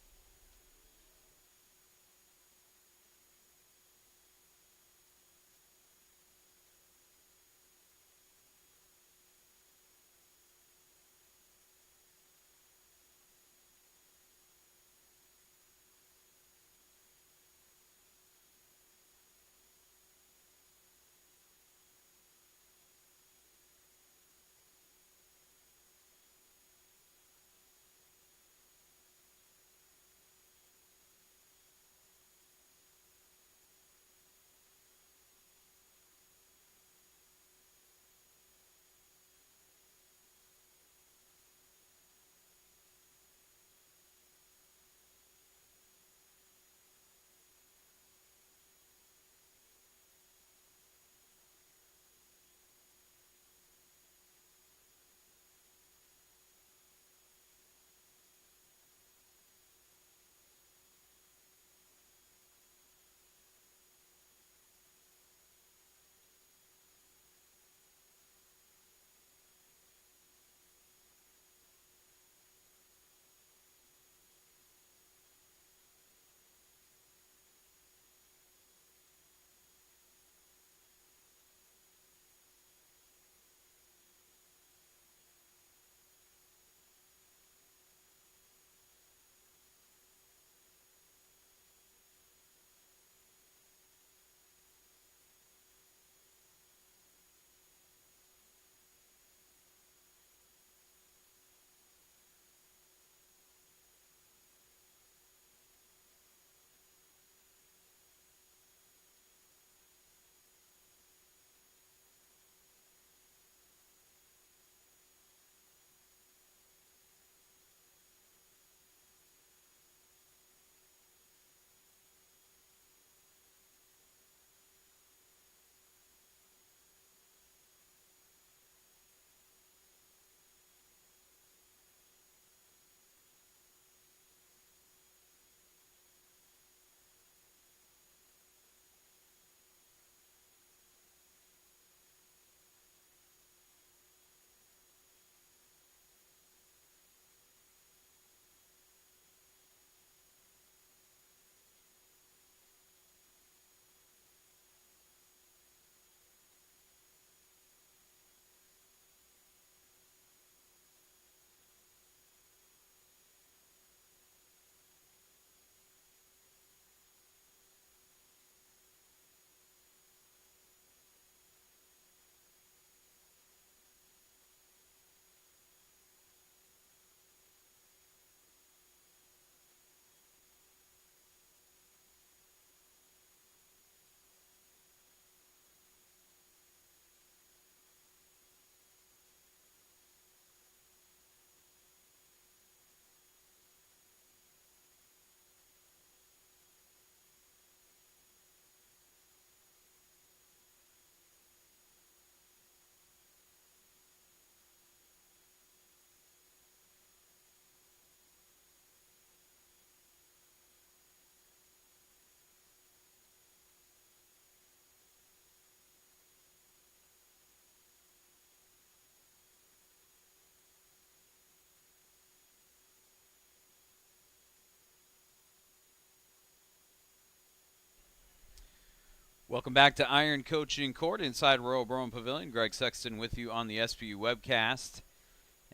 [SPEAKER 1] Welcome back to Iron Coaching Court inside Royal Broman Pavilion. Greg Sexton with you on the SPU webcast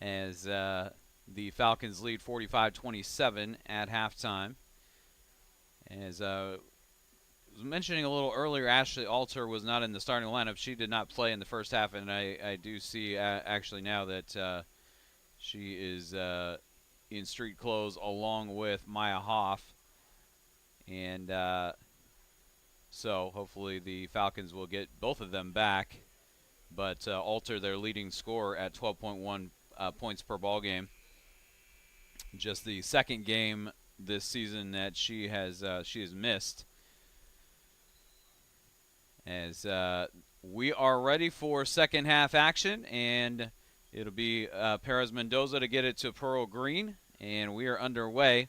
[SPEAKER 1] as the Falcons lead 45-27 at halftime. As I was mentioning a little earlier, Ashley Alter was not in the starting lineup. She did not play in the first half, and I do see actually now that she is in street clothes along with Maya Hoff. And so hopefully the Falcons will get both of them back. But Alter, their leading scorer at 12.1 points per ball game. Just the second game this season that she has missed. As we are ready for second half action, and it'll be Perez Mendoza to get it to Pearl Green, and we are underway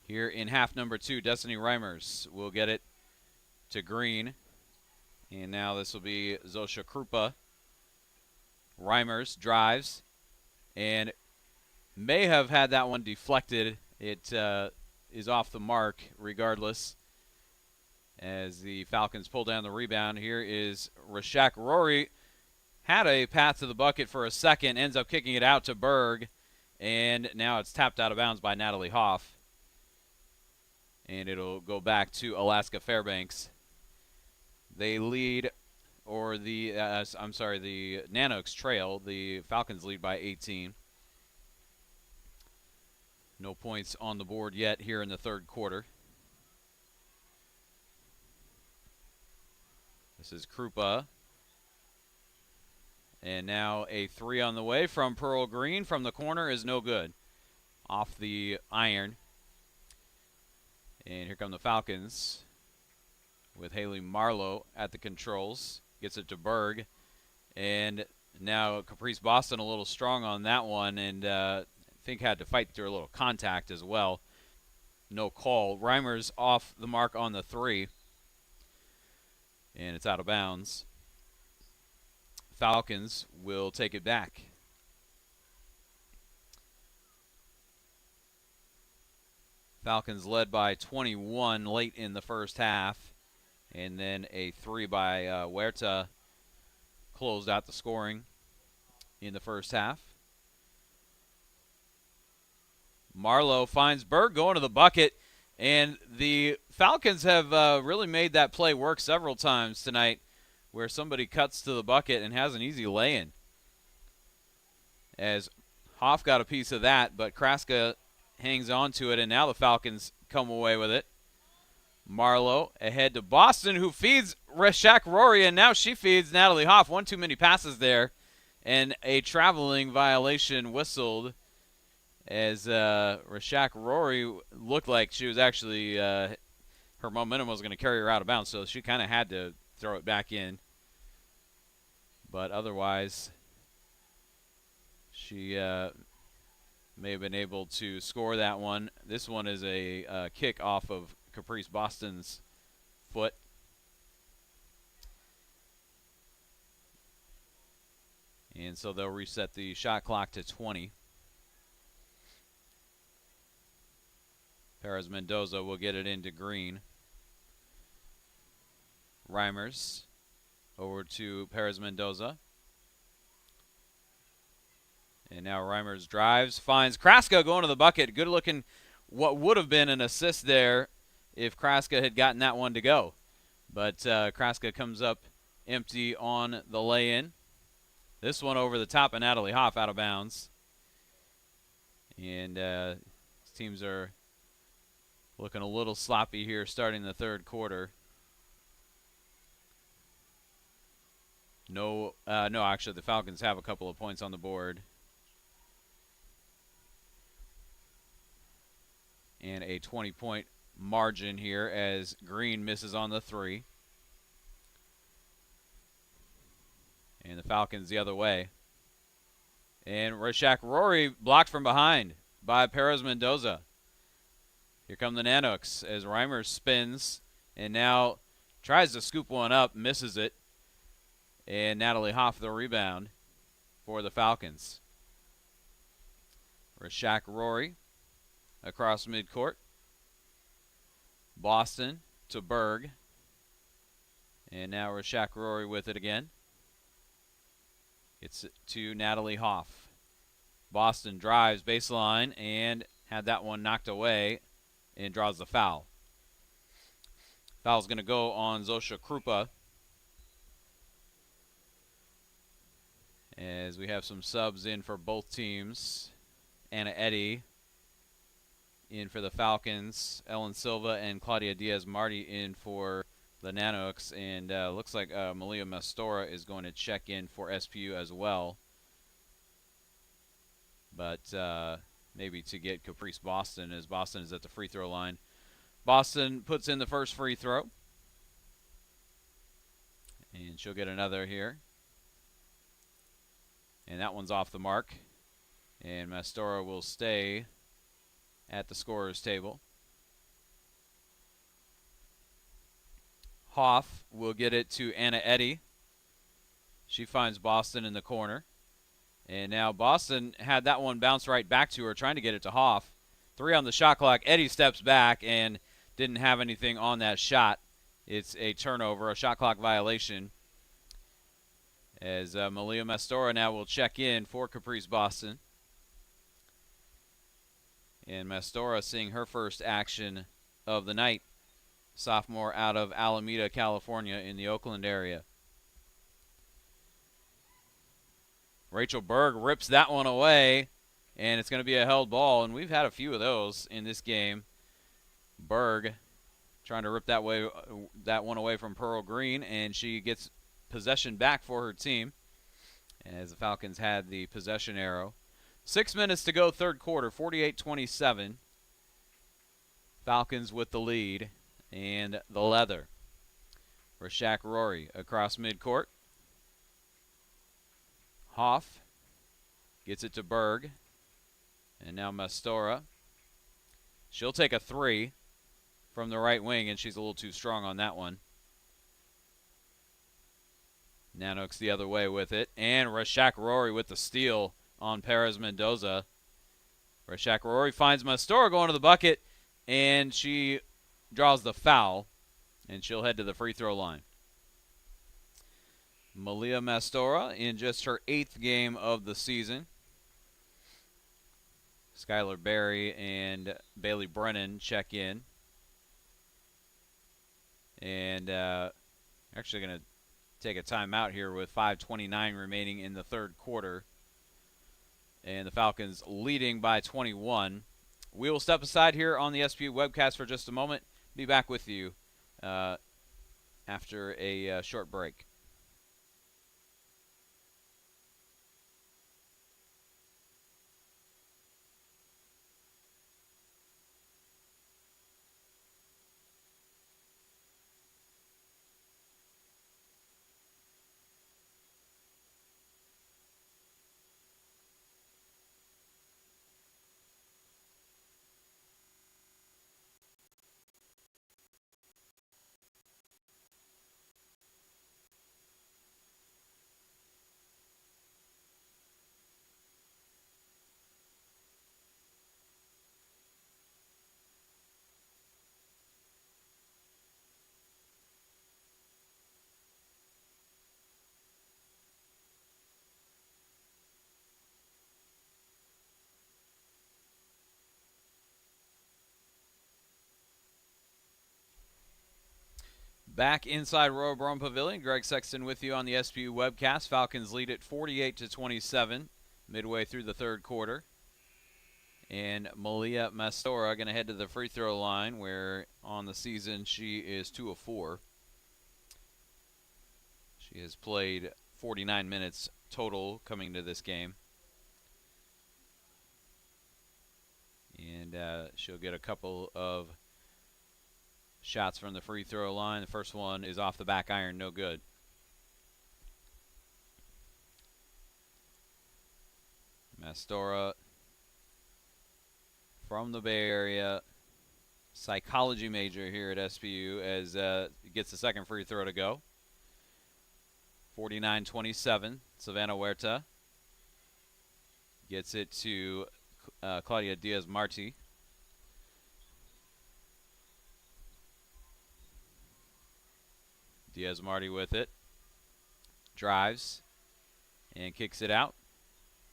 [SPEAKER 1] here in half number 2. Destiny Reimers will get it to Green, and now this will be Zosha Krupa. Reimers drives and may have had that one deflected. It is off the mark regardless as the Falcons pull down the rebound. Here is Rashak Rory. Had a path to the bucket for a second, ends up kicking it out to Berg, and now it's tapped out of bounds by Natalie Hoff. And it'll go back to Alaska Fairbanks. They lead, or the Nanoks trail. The Falcons lead by 18. No points on the board yet here in the third quarter. This is Krupa. And now a three on the way from Pearl Green from the corner is no good. Off the iron. And here come the Falcons with Haley Marlowe at the controls. Gets it to Berg. And now Caprice Boston a little strong on that one, and I think had to fight through a little contact as well. No call. Reimers off the mark on the three. And it's out of bounds. Falcons will take it back. Falcons led by 21 late in the first half. And then a three by Huerta closed out the scoring in the first half. Marlowe finds Berg going to the bucket. And the Falcons have really made that play work several times tonight where somebody cuts to the bucket and has an easy lay-in. As Hoff got a piece of that, but Kraska hangs on to it, and now the Falcons come away with it. Marlowe ahead to Boston, who feeds Rashak Rory, and now she feeds Natalie Hoff. One too many passes there, and a traveling violation whistled as Rashak Rory looked like she was actually, her momentum was going to carry her out of bounds, so she kind of had to throw it back in. But otherwise, she may have been able to score that one. This one is a kick off of Caprice Boston's foot. And so they'll reset the shot clock to 20. Perez Mendoza will get it into Green. Reimers over to Perez Mendoza. And now Reimers drives, finds Kraska going to the bucket. Good looking, what would have been an assist there if Kraska had gotten that one to go. But Kraska comes up empty on the lay-in. This one over the top of Natalie Hoff out of bounds. And teams are looking a little sloppy here starting the third quarter. No, actually the Falcons have a couple of points on the board. And a 20-point margin here as Green misses on the three. And the Falcons the other way. And Rashak Rory blocked from behind by Perez Mendoza. Here come the Nanoks as Reimers spins and now tries to scoop one up, misses it. And Natalie Hoff the rebound for the Falcons. Rashak Rory across midcourt. Boston to Berg. And now Rashak Rory with it again. It's to Natalie Hoff. Boston drives baseline and had that one knocked away and draws the foul. Foul's going to go on Zosha Krupa, as we have some subs in for both teams. Anna Eddy in for the Falcons. Ellen Silva and Claudia Diaz-Marti in for the Nanooks. And looks like Malia Mastora is going to check in for SPU as well. But maybe to get Caprice Boston, as Boston is at the free throw line. Boston puts in the first free throw. And she'll get another here. And that one's off the mark. And Mastora will stay at the scorer's table. Hoff will get it to Anna Eddy. She finds Boston in the corner. And now Boston had that one bounce right back to her, trying to get it to Hoff. 3 on the shot clock. Eddy steps back and didn't have anything on that shot. It's a turnover, a shot clock violation. As Malia Mastora now will check in for Caprice Boston. And Mastora seeing her first action of the night. Sophomore out of Alameda, California in the Oakland area. Rachel Berg rips that one away, and it's going to be a held ball, and we've had a few of those in this game. Berg trying to rip that one away from Pearl Green, and she gets possession back for her team as the Falcons had the possession arrow. 6 minutes to go, third quarter, 48-27. Falcons with the lead and the leather. Rashak Rory across midcourt. Hoff gets it to Berg. And now Mastora. She'll take a 3 from the right wing, and she's a little too strong on that one. Nanooks the other way with it. And Rashak Rory with the steal on Perez Mendoza. Rashak Rory finds Mastora going to the bucket, and she draws the foul, and she'll head to the free throw line. Malia Mastora in just her 8th game of the season. Skylar Berry and Bailey Brennan check in. And actually going to take a timeout here with 5:29 remaining in the third quarter. And the Falcons leading by 21. We will step aside here on the SPU webcast for just a moment. Be back with you after a short break. Back inside Royal Brougham Pavilion, Greg Sexton with you on the SPU webcast. Falcons lead at 48-27 midway through the third quarter. And Malia Mastora going to head to the free throw line, where on the season she is 2 of 4. She has played 49 minutes total coming to this game. And she'll get a couple of shots from the free throw line. The first one is off the back iron, no good. Mastora from the Bay Area, psychology major here at SPU, as gets the second free throw to go. 49-27, Savannah Huerta gets it to Claudia Diaz-Marti. Diaz Marty with it. Drives and kicks it out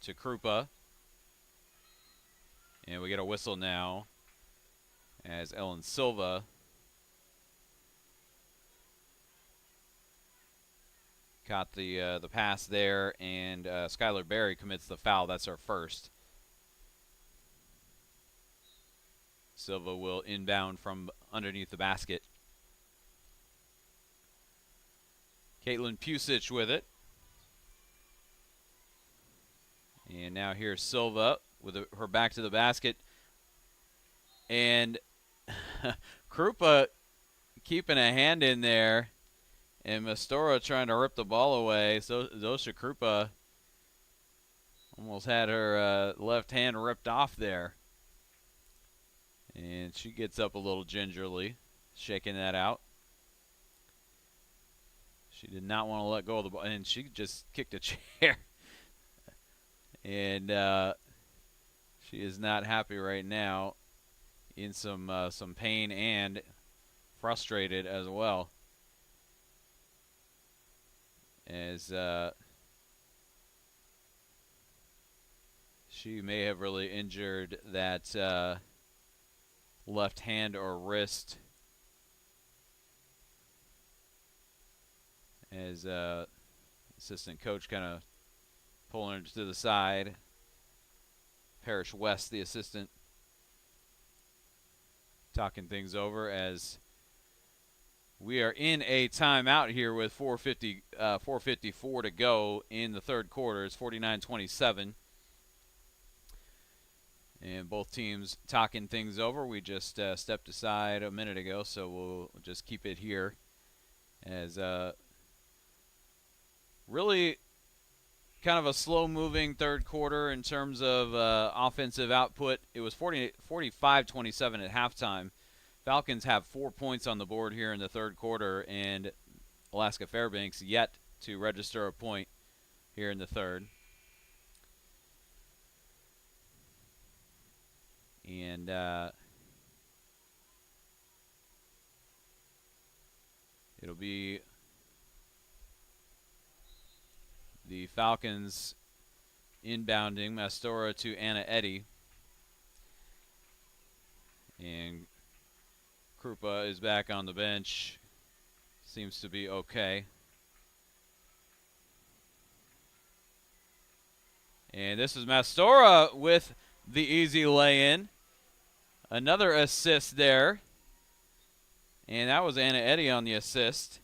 [SPEAKER 1] to Krupa. And we get a whistle now as Ellen Silva caught the pass there, and Skylar Berry commits the foul. That's our first. Silva will inbound from underneath the basket. Caitlin Pusic with it. And now here's Silva with her back to the basket. And Krupa keeping a hand in there. And Mastora trying to rip the ball away. So Zosha Krupa almost had her left hand ripped off there. And she gets up a little gingerly, shaking that out. She did not want to let go of the ball, and she just kicked a chair. And she is not happy right now, in some pain and frustrated as well. As she may have really injured that left hand or wrist, as assistant coach kind of pulling her to the side. Parrish West, the assistant, talking things over as we are in a timeout here with 4:54 to go in the third quarter. It's 49-27. And both teams talking things over. We just stepped aside a minute ago, so we'll just keep it here. As really kind of a slow-moving third quarter in terms of offensive output. It was 45-27 at halftime. Falcons have 4 points on the board here in the third quarter, and Alaska Fairbanks yet to register a point here in the third. And it'll be the Falcons inbounding Mastora to Anna Eddy. And Krupa is back on the bench. Seems to be okay. And this is Mastora with the easy lay-in. Another assist there. And that was Anna Eddy on the assist.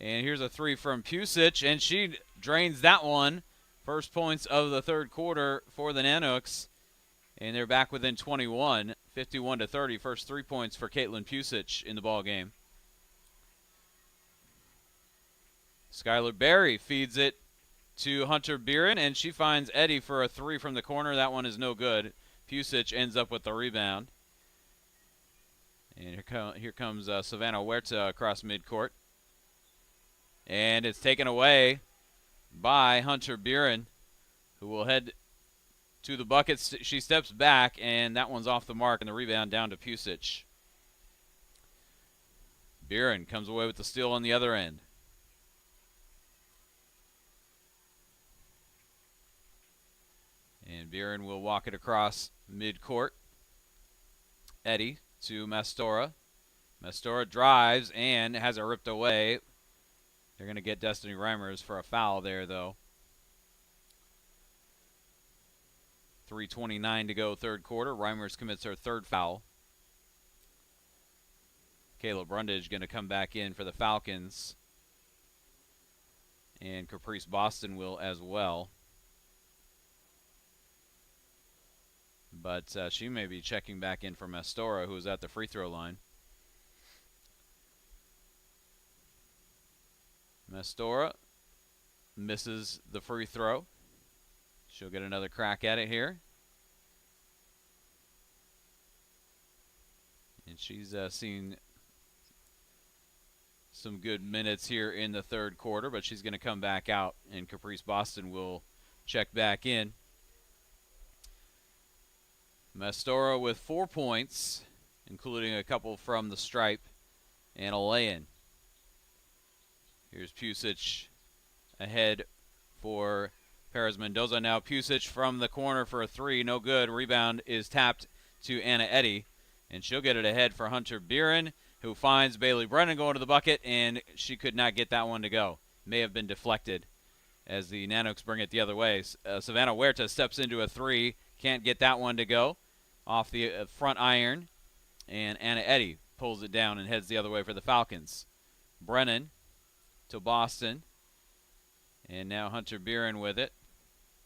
[SPEAKER 1] And here's a three from Pusic, and she drains that one. First points of the third quarter for the Nanooks. And they're back within 21, 51-30. First 3 points for Caitlin Pusic in the ball game. Skylar Berry feeds it to Hunter Beeren, and she finds Eddy for a three from the corner. That one is no good. Pusic ends up with the rebound. And here comes Savannah Huerta across midcourt. And it's taken away by Hunter Beeren, who will head to the bucket. She steps back, and that one's off the mark, and the rebound down to Pusic. Beeren comes away with the steal on the other end. And Beeren will walk it across midcourt. Eddy to Mastora. Mastora drives and has it ripped away. They're going to get Destiny Reimers for a foul there, though. 3:29 to go third quarter. Reimers commits her third foul. Kayla Brundage going to come back in for the Falcons. And Caprice Boston will as well. But she may be checking back in for Mastora, who is at the free throw line. Mastora misses the free throw. She'll get another crack at it here. And she's seen some good minutes here in the third quarter, but she's going to come back out, and Caprice Boston will check back in. Mastora with 4 points, including a couple from the stripe and a lay-in. Here's Pusic ahead for Perez Mendoza. Now Pusic from the corner for a three. No good. Rebound is tapped to Anna Eddy, and she'll get it ahead for Hunter Buren, who finds Bailey Brennan going to the bucket, and she could not get that one to go. May have been deflected as the Nanoks bring it the other way. Savannah Huerta steps into a three. Can't get that one to go off the front iron, and Anna Eddy pulls it down and heads the other way for the Falcons. Brennan to Boston, and now Hunter Buren with it.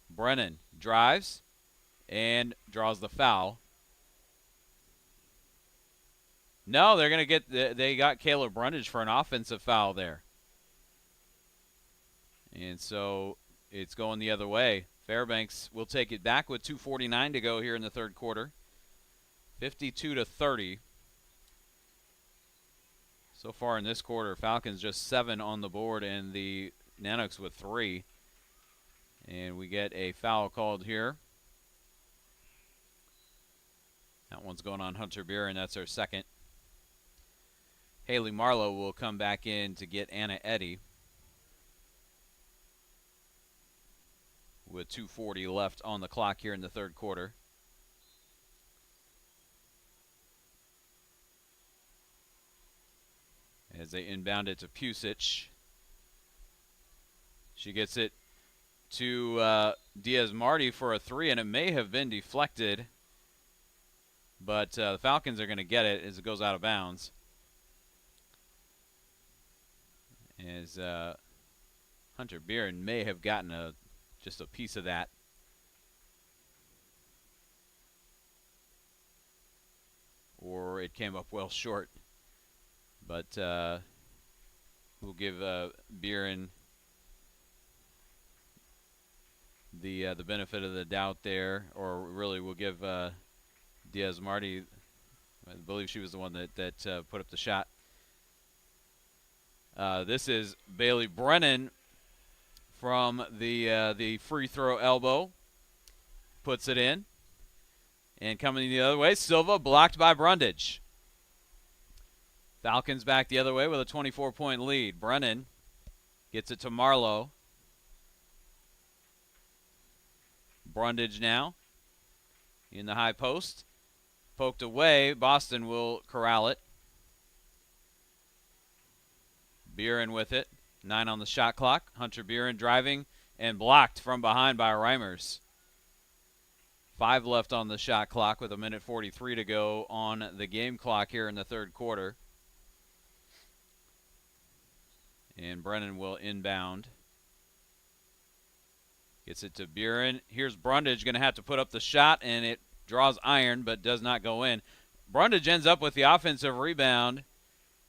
[SPEAKER 1] Brennan drives and draws the foul. No, they're going to get they got Kayla Brundage for an offensive foul there. And so it's going the other way. Fairbanks will take it back with 2:49 to go here in the third quarter. 52-30. So far in this quarter, Falcons just 7 on the board and the Nanoks with 3. And we get a foul called here. That one's going on Hunter Buren. That's our second. Haley Marlowe will come back in to get Anna Eddy with 2:40 left on the clock here in the third quarter. As they inbound it to Pusic. She gets it to Diaz-Marty for a three, and it may have been deflected, but the Falcons are going to get it as it goes out of bounds. As Hunter Buren may have gotten just a piece of that. Or it came up well short. But we'll give Buren the benefit of the doubt there, or really we'll give Diaz-Marty. I believe she was the one that put up the shot. This is Bailey Brennan from the free throw elbow. Puts it in. And coming the other way, Silva blocked by Brundage. Falcons back the other way with a 24-point lead. Brennan gets it to Marlowe. Brundage now in the high post. Poked away. Boston will corral it. Buren with it. 9 on the shot clock. Hunter Buren driving and blocked from behind by Reimers. 5 left on the shot clock with 1:43 to go on the game clock here in the third quarter. And Brennan will inbound. Gets it to Buren. Here's Brundage going to have to put up the shot, and it draws iron but does not go in. Brundage ends up with the offensive rebound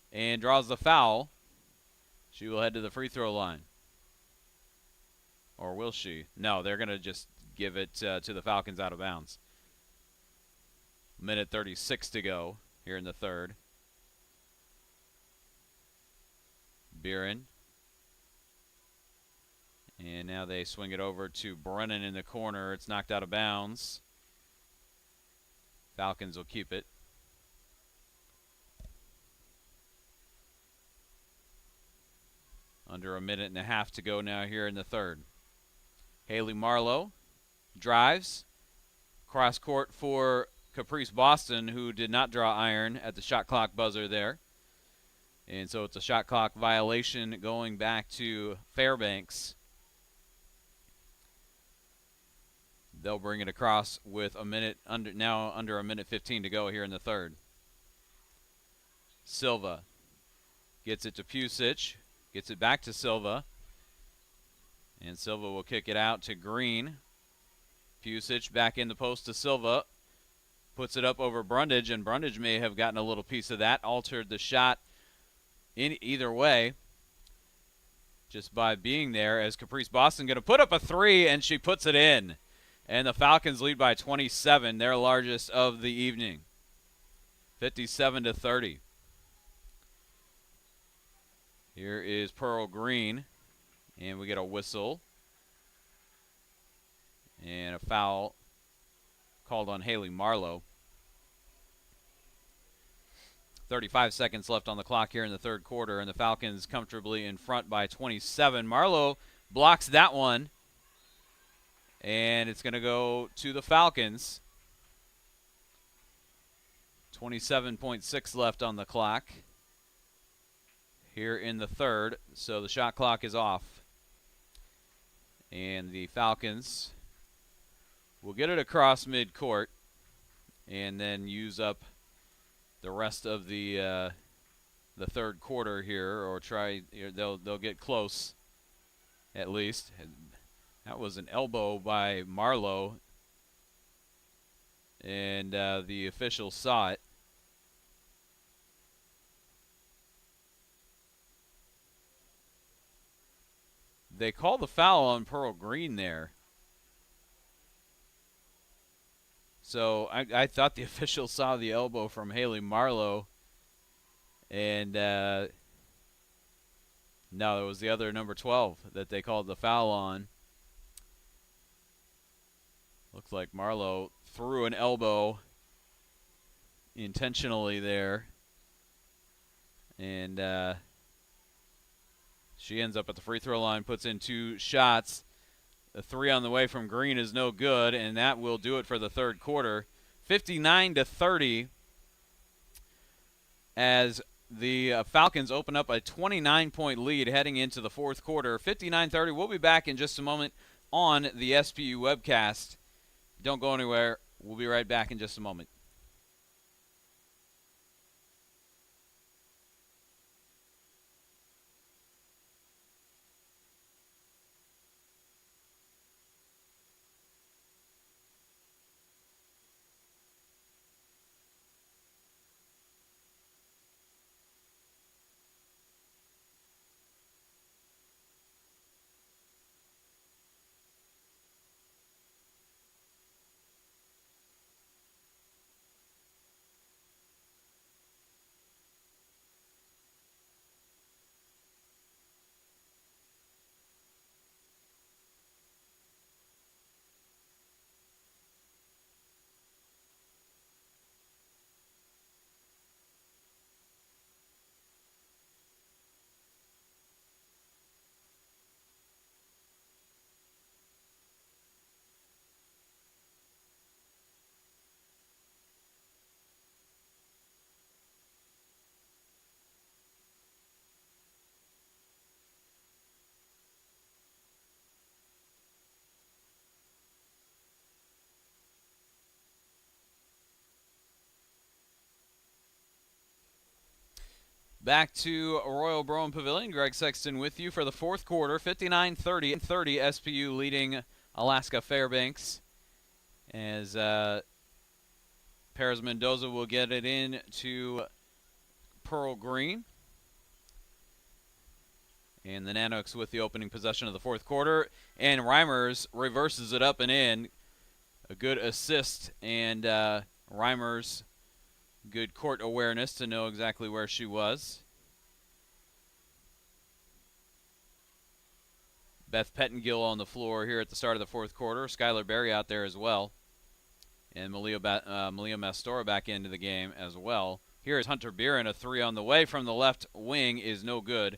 [SPEAKER 1] and draws the foul. She will head to the free throw line. Or will she? No, they're going to just give it to the Falcons out of bounds. 1:36 to go here in the third. Buren. And now they swing it over to Brennan in the corner. It's knocked out of bounds. Falcons will keep it. Under 1.5 to go now here in the third. Haley Marlowe drives. Cross court for Caprice Boston, who did not draw iron at the shot clock buzzer there. And so it's a shot clock violation going back to Fairbanks. They'll bring it across with under 1:15 to go here in the third. Silva gets it to Pusic. Gets it back to Silva. And Silva will kick it out to Green. Pusic back in the post to Silva. Puts it up over Brundage, and Brundage may have gotten a little piece of that. Altered the shot in either way just by being there, as Caprice Boston going to put up a three, and she puts it in. And the Falcons lead by 27, their largest of the evening. 57-30. Here is Pearl Green, and we get a whistle and a foul called on Haley Marlowe. 35 seconds left on the clock here in the third quarter, and the Falcons comfortably in front by 27. Marlowe blocks that one, and it's going to go to the Falcons. 27.6 left on the clock here in the third, so the shot clock is off. And the Falcons will get it across midcourt and then use up the rest of the third quarter here, or try. They'll get close at least. That was an elbow by Marlowe, and the officials saw it. They call the foul on Pearl Green there. So I thought the official saw the elbow from Haley Marlowe. And no, it was the other number 12 that they called the foul on. Looks like Marlowe threw an elbow intentionally there. And she ends up at the free throw line, puts in 2 shots. The 3 on the way from Green is no good, and that will do it for the third quarter. 59-30 as the Falcons open up a 29-point lead heading into the fourth quarter. 59-30. We'll be back in just a moment on the SPU webcast. Don't go anywhere. We'll be right back in just a moment. Back to Royal Browan Pavilion. Greg Sexton with you for the fourth quarter. 59-30 SPU leading Alaska Fairbanks as Perez Mendoza will get it in to Pearl Green. And the Nanoks with the opening possession of the fourth quarter. And Reimers reverses it up and in. A good assist, and Reimers, good court awareness to know exactly where she was. Beth Pettengill on the floor here at the start of the fourth quarter. Skylar Berry out there as well. And Malia Mastora back into the game as well. Here is Hunter Beeren. A 3 on the way from the left wing is no good.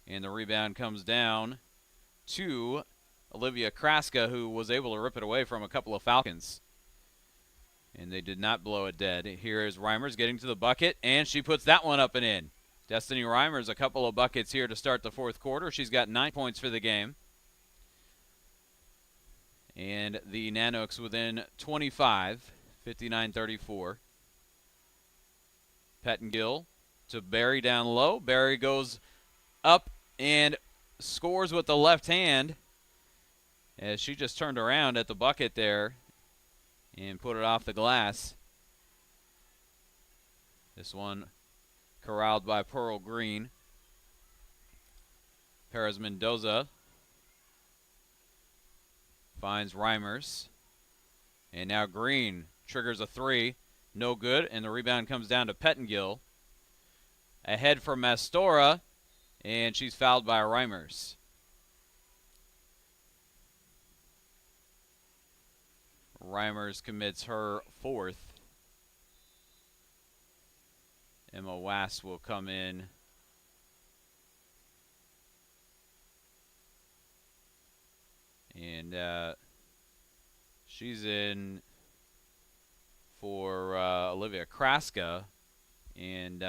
[SPEAKER 1] And the rebound comes down to Olivia Kraska, who was able to rip it away from a couple of Falcons. And they did not blow it dead. Here is Reimers getting to the bucket, and she puts that one up and in. Destiny Reimers, a couple of buckets here to start the fourth quarter. She's got 9 points for the game. And the Nanoks within 25, 59-34. Pettengill to Barry down low. Barry goes up and scores with the left hand as she just turned around at the bucket there and put it off the glass. This one corralled by Pearl Green. Perez Mendoza finds Reimers. And now Green triggers a 3. No good, and the rebound comes down to Pettengill. Ahead for Mastora, and she's fouled by Reimers. Reimers commits her fourth. Emma Wass will come in. And she's in for Olivia Kraska. And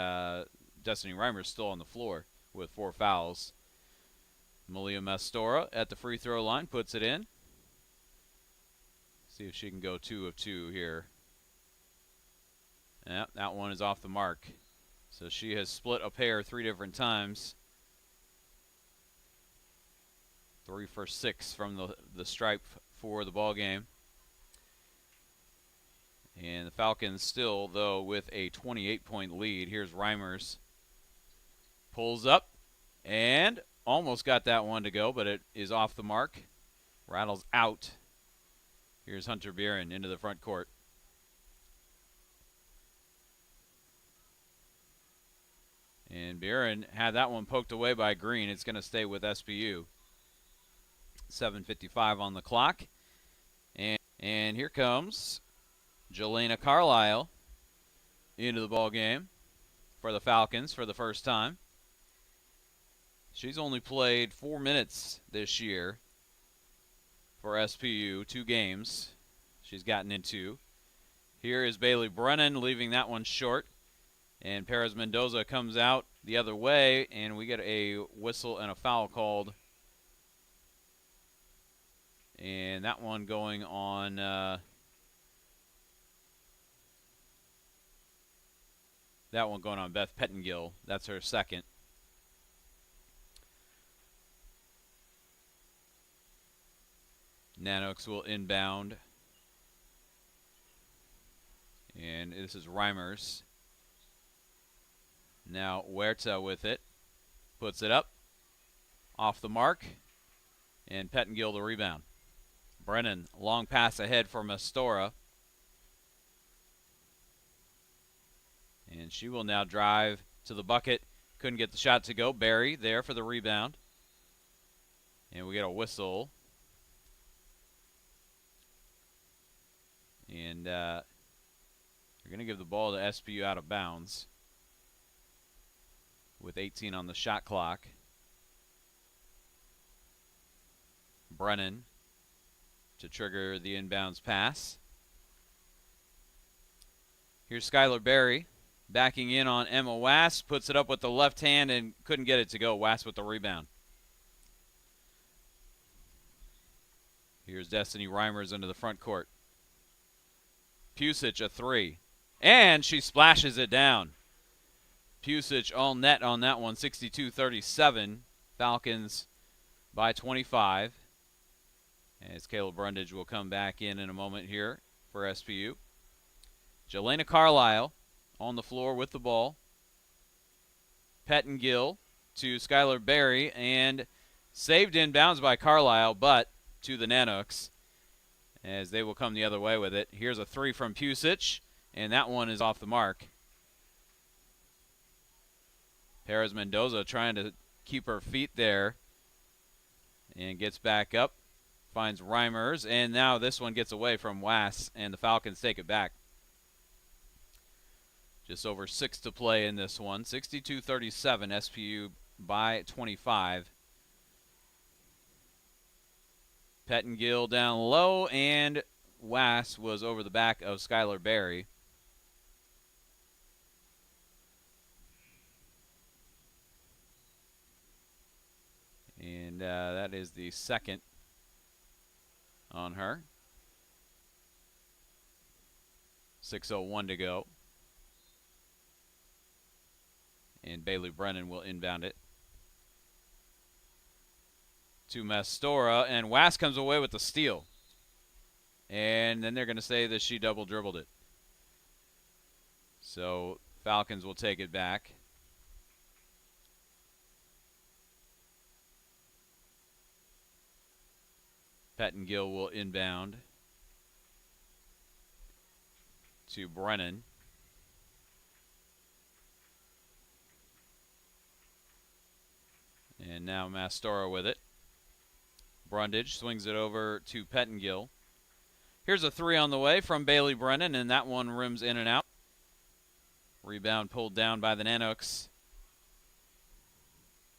[SPEAKER 1] Destiny Reimer's still on the floor with 4 fouls. Malia Mastora at the free throw line puts it in. See if she can go 2 of 2 here. Yep, that one is off the mark. So she has split a pair 3 different times. 3 for 6 from the stripe for the ball game. And the Falcons still, though, with a 28-point lead. Here's Reimers. Pulls up and almost got that one to go, but it is off the mark. Rattles out. Here's Hunter Buren into the front court. And Buren had that one poked away by Green. It's going to stay with SPU. 7:55 on the clock. And here comes Jelena Carlisle into the ball game for the Falcons for the first time. She's only played 4 minutes this year for SPU, 2 games she's gotten into. Here is Bailey Brennan leaving that one short. And Perez Mendoza comes out the other way, and we get a whistle and a foul called. And that one going on Beth Pettengill. That's her second. Nanox will inbound. And this is Reimers. Now Huerta with it. Puts it up. Off the mark. And Pettengill the rebound. Brennan, long pass ahead for Mastora. And she will now drive to the bucket. Couldn't get the shot to go. Barry there for the rebound. And we get a whistle. And they're going to give the ball to SPU out of bounds with 18 on the shot clock. Brennan to trigger the inbounds pass. Here's Skylar Berry backing in on Emma Wass. Puts it up with the left hand and couldn't get it to go. Wass with the rebound. Here's Destiny Reimers into the front court. Pusic a 3. And she splashes it down. Pusic all net on that one, 62-37. Falcons by 25. As Caleb Brundage will come back in a moment here for SPU. Jelena Carlisle on the floor with the ball. Pettengill to Skylar Berry, and saved inbounds by Carlisle, but to the Nanooks as they will come the other way with it. Here's a 3 from Pusic, and that one is off the mark. Perez Mendoza trying to keep her feet there and gets back up. Finds Reimers, and now this one gets away from Wass, and the Falcons take it back. Just over 6 to play in this one. 62-37, SPU by 25. Pettengill down low, and Wass was over the back of Skylar Berry. And that is the second on her. 6:01 to go. And Bailey Brennan will inbound it to Mastora, and Wass comes away with the steal. And then they're going to say that she double dribbled it. So Falcons will take it back. Pettengill will inbound to Brennan. And now Mastora with it. Brundage swings it over to Pettengill. Here's a 3 on the way from Bailey Brennan, and that one rims in and out. Rebound pulled down by the Nanooks.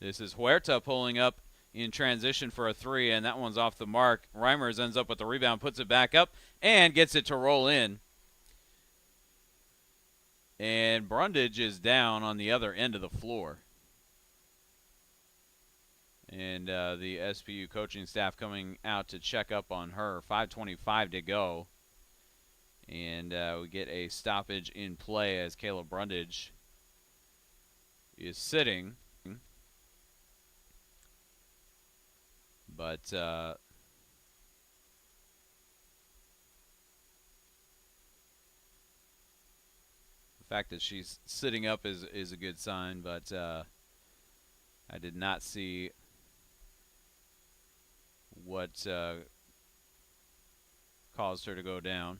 [SPEAKER 1] This is Huerta pulling up in transition for a three, and that one's off the mark. Reimers ends up with the rebound, puts it back up, and gets it to roll in. And Brundage is down on the other end of the floor. And the SPU coaching staff coming out to check up on her. 5:25 to go. And we get a stoppage in play as Kayla Brundage is sitting. But the fact that she's sitting up is a good sign, but I did not see what caused her to go down.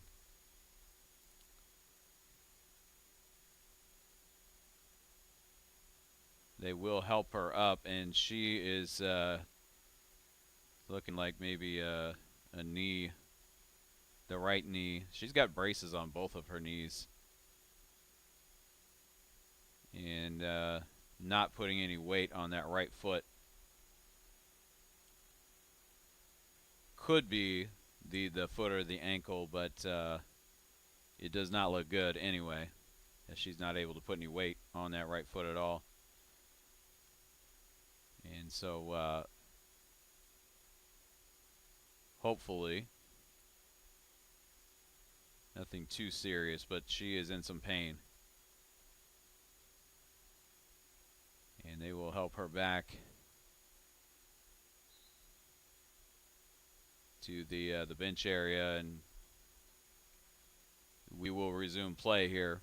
[SPEAKER 1] They will help her up, and she is looking like maybe a knee, the right knee. She's got braces on both of her knees. And not putting any weight on that right foot. Could be the foot or the ankle, but it does not look good anyway, as she's not able to put any weight on that right foot at all. And so hopefully nothing too serious, but she is in some pain. And they will help her back to the bench area, and we will resume play here.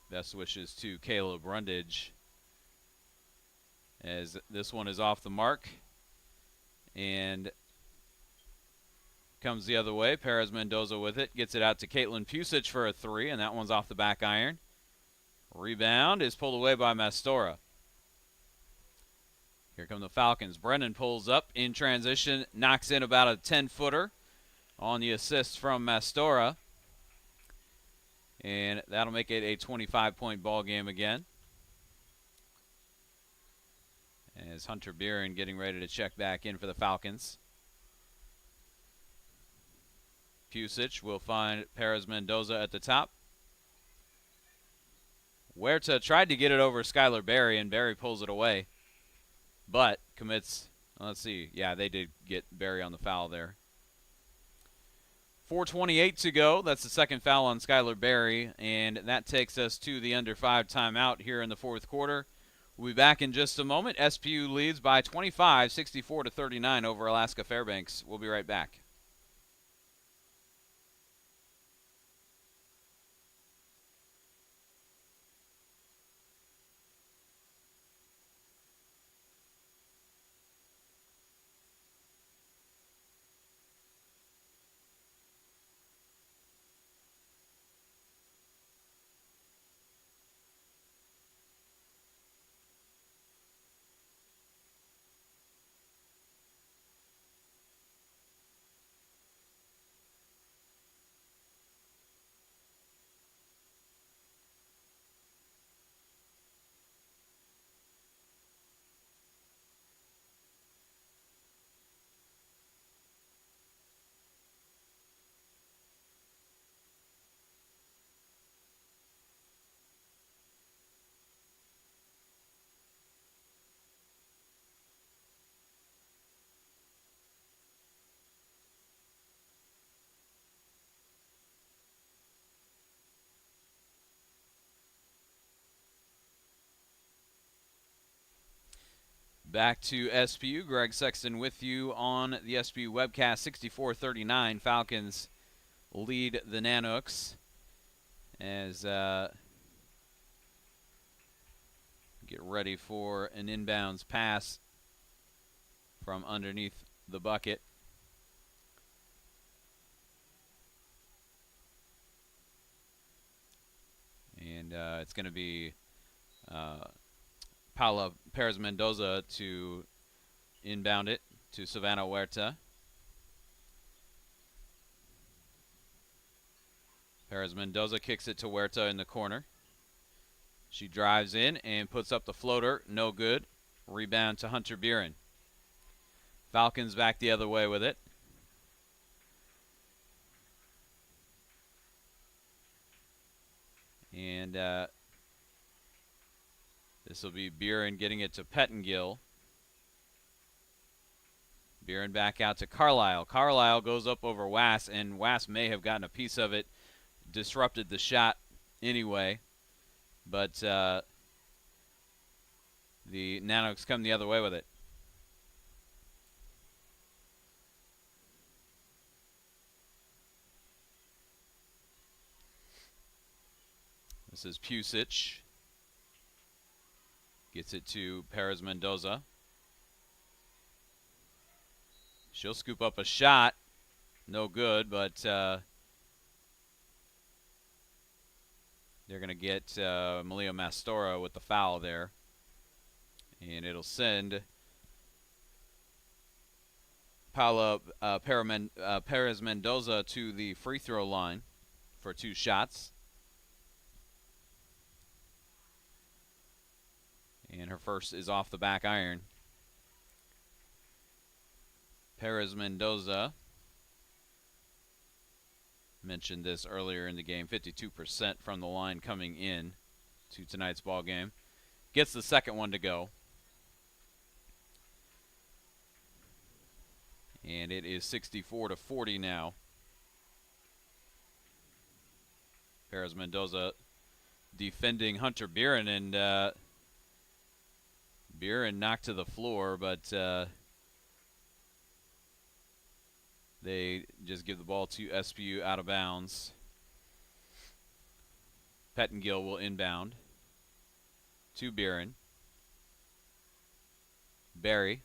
[SPEAKER 1] Best wishes to Kayla Brundage, as this one is off the mark and comes the other way. Perez Mendoza with it, gets it out to Caitlin Pusic for a three, and that one's off the back iron. Rebound is pulled away by Mastora. Here come the Falcons. Brennan pulls up in transition, knocks in about a 10-footer on the assist from Mastora. And that'll make it a 25-point ball game again. As Hunter Buren getting ready to check back in for the Falcons. Pusic will find Perez Mendoza at the top. Huerta tried to get it over Skylar Berry, and Berry pulls it away. But commits, let's see, yeah, they did get Berry on the foul there. 4:28 to go. That's the second foul on Skylar Berry, and that takes us to the under 5 timeout here in the fourth quarter. We'll be back in just a moment. SPU leads by 25, 64-39 over Alaska Fairbanks. We'll be right back. Back to SPU. Greg Sexton with you on the SPU webcast. 64-39. Falcons lead the Nanooks as get ready for an inbounds pass from underneath the bucket. And it's going to be Paula Perez Mendoza to inbound it to Savannah Huerta. Perez Mendoza kicks it to Huerta in the corner. She drives in and puts up the floater. No good. Rebound to Hunter Buren. Falcons back the other way with it. And this will be Buren getting it to Pettengill. Buren back out to Carlisle. Carlisle goes up over Wass, and Wass may have gotten a piece of it. Disrupted the shot anyway. But the Nanoks come the other way with it. This is Pusic. Gets it to Perez Mendoza. She'll scoop up a shot. No good, but they're going to get Malia Mastora with the foul there. And it'll send Perez Mendoza to the free throw line for 2 shots. And her first is off the back iron. Perez Mendoza, mentioned this earlier in the game, 52% from the line coming in to tonight's ball game. Gets the second one to go. And it is 64-40 now. Perez Mendoza defending Hunter Buren, and Buren knocked to the floor, but they just give the ball to SPU out of bounds. Pettengill will inbound to Buren. Barry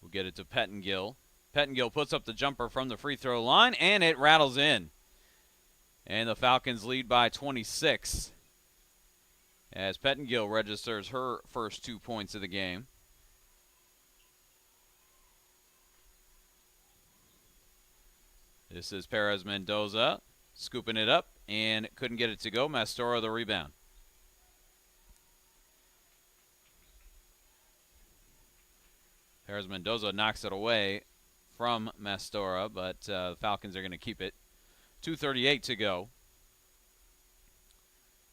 [SPEAKER 1] will get it to Pettengill. Pettengill puts up the jumper from the free throw line, and it rattles in. And the Falcons lead by 26 as Pettengill registers her first 2 points of the game. This is Perez Mendoza scooping it up and couldn't get it to go. Mastora the rebound. Perez Mendoza knocks it away from Mastora, but the Falcons are going to keep it. 2:38 to go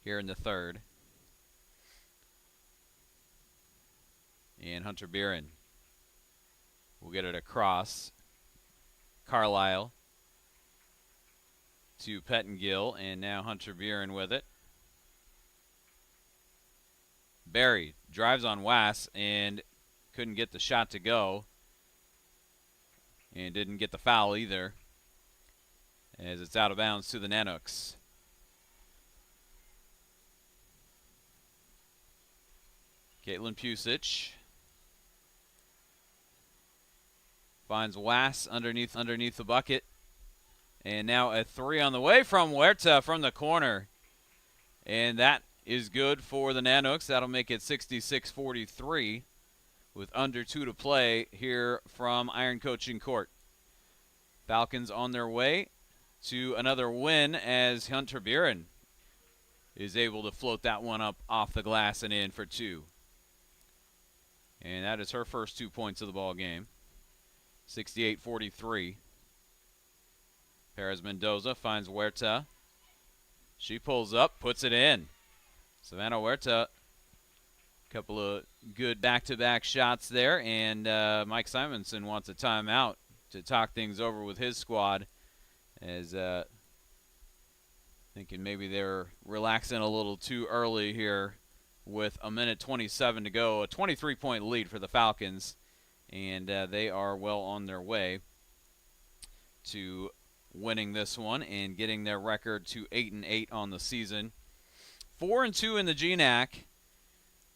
[SPEAKER 1] here in the third. And Hunter Buren will get it across. Carlisle to Pettengill, and now Hunter Buren with it. Barry drives on Wass and couldn't get the shot to go. And didn't get the foul either, as it's out of bounds to the Nanooks. Caitlin Pusic finds Wass underneath the bucket. And now a 3 on the way from Huerta from the corner. And that is good for the Nanooks. That'll make it 66-43 with under 2 to play here from Iron Coaching Court. Falcons on their way to another win as Hunter Buren is able to float that one up off the glass and in for 2. And that is her first 2 points of the ball game. 68-43. Perez Mendoza finds Huerta. She pulls up, puts it in. Savannah Huerta, a couple of good back-to-back shots there, and Mike Simonson wants a timeout to talk things over with his squad, as thinking maybe they're relaxing a little too early here with a minute 27 to go. A 23-point lead for the Falcons, and they are well on their way to winning this one and getting their record to 8-8 on the season. 4-2 in the GNAC.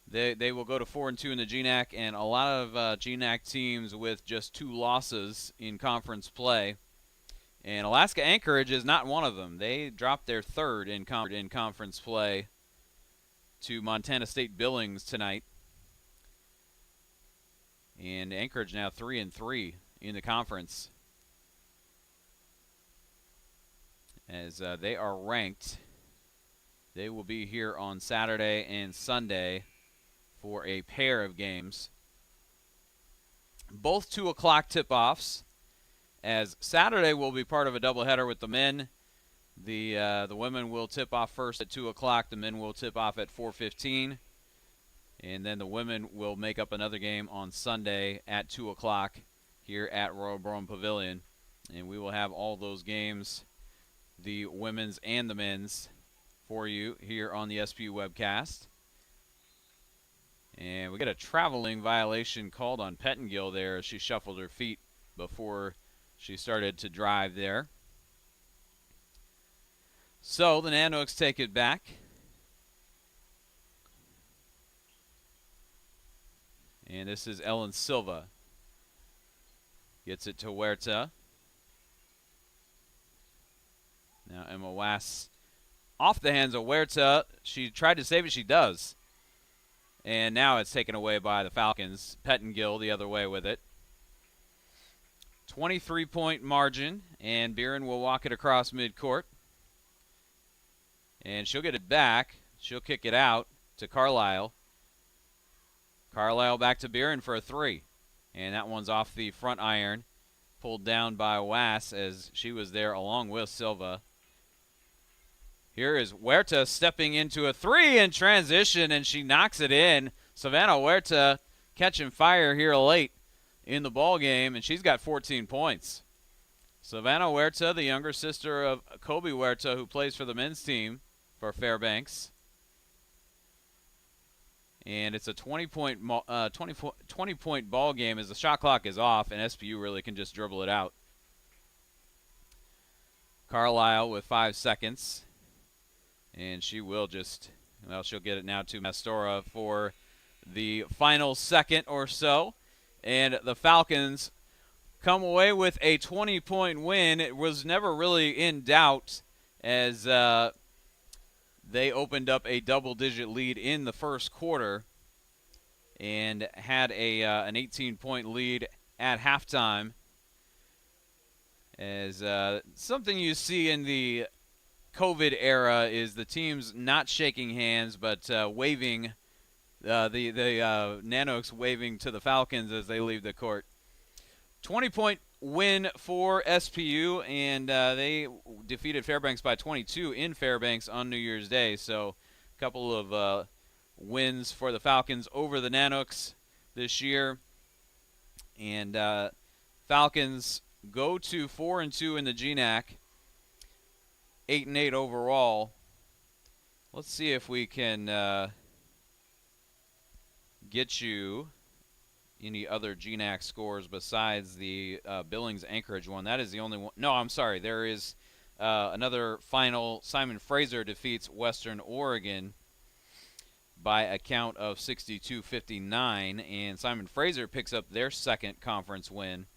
[SPEAKER 1] They will go to 4-2 in the GNAC, and a lot of GNAC teams with just 2 losses in conference play. And Alaska Anchorage is not one of them. They dropped their third in conference play to Montana State Billings tonight. And Anchorage now 3-3 in the conference. as they are ranked. They will be here on Saturday and Sunday for a pair of games. Both 2 o'clock tip-offs, as Saturday will be part of a doubleheader with the men. The women will tip off first at 2 o'clock. The men will tip off at 4:15. And then the women will make up another game on Sunday at 2 o'clock here at Royal Brougham Pavilion. And we will have all those games, the women's and the men's, for you here on the SPU webcast. And we get a traveling violation called on Pettengill there as she shuffled her feet before she started to drive there. So the Nanoks take it back. And this is Ellen Silva. Gets it to Huerta. Now Emma Wass off the hands of Huerta. She tried to save it. She does. And now it's taken away by the Falcons. Pettengill the other way with it. 23-point margin. And Buren will walk it across midcourt. And she'll get it back. She'll kick it out to Carlisle. Carlisle back to Buren for a 3. And that one's off the front iron. Pulled down by Wass as she was there along with Silva. Here is Huerta stepping into a 3 in transition, and she knocks it in. Savannah Huerta catching fire here late in the ball game, and she's got 14 points. Savannah Huerta, the younger sister of Kobe Huerta, who plays for the men's team for Fairbanks. And it's a 20-point ball game as the shot clock is off, and SPU really can just dribble it out. Carlisle with 5 seconds. And she will just, well, she'll get it now to Mastora for the final second or so. And the Falcons come away with a 20-point win. It was never really in doubt as they opened up a double-digit lead in the first quarter and had an 18-point lead at halftime. As something you see in the COVID era is the teams not shaking hands but waving, the Nanoks waving to the Falcons as they leave the court. 20-point win for SPU, and they defeated Fairbanks by 22 in Fairbanks on New Year's Day. So a couple of wins for the Falcons over the Nanoks this year. And Falcons go to 4-2 in the GNAC. 8-8 overall. Let's see if we can get you any other GNAC scores besides the Billings Anchorage one. That is the only one. No, I'm sorry. There is another final. Simon Fraser defeats Western Oregon by a count of 62-59, and Simon Fraser picks up their second conference win.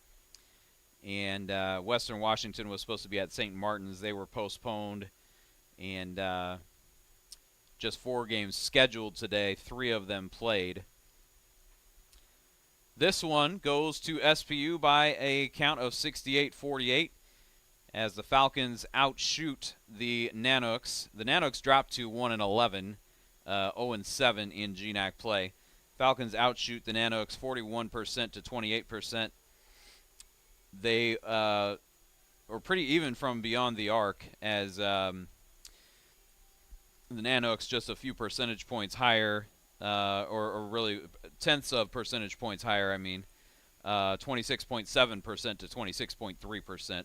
[SPEAKER 1] And Western Washington was supposed to be at St. Martin's. They were postponed, and just 4 games scheduled today. 3 of them played. This one goes to SPU by a count of 68-48 as the Falcons outshoot the Nanoks. The Nanoks drop to 1-11, 0-7 in GNAC play. Falcons outshoot the Nanoks 41% to 28%. They were pretty even from beyond the arc as the Nanoks just a few percentage points higher, or really tenths of percentage points higher, 26.7% to 26.3%.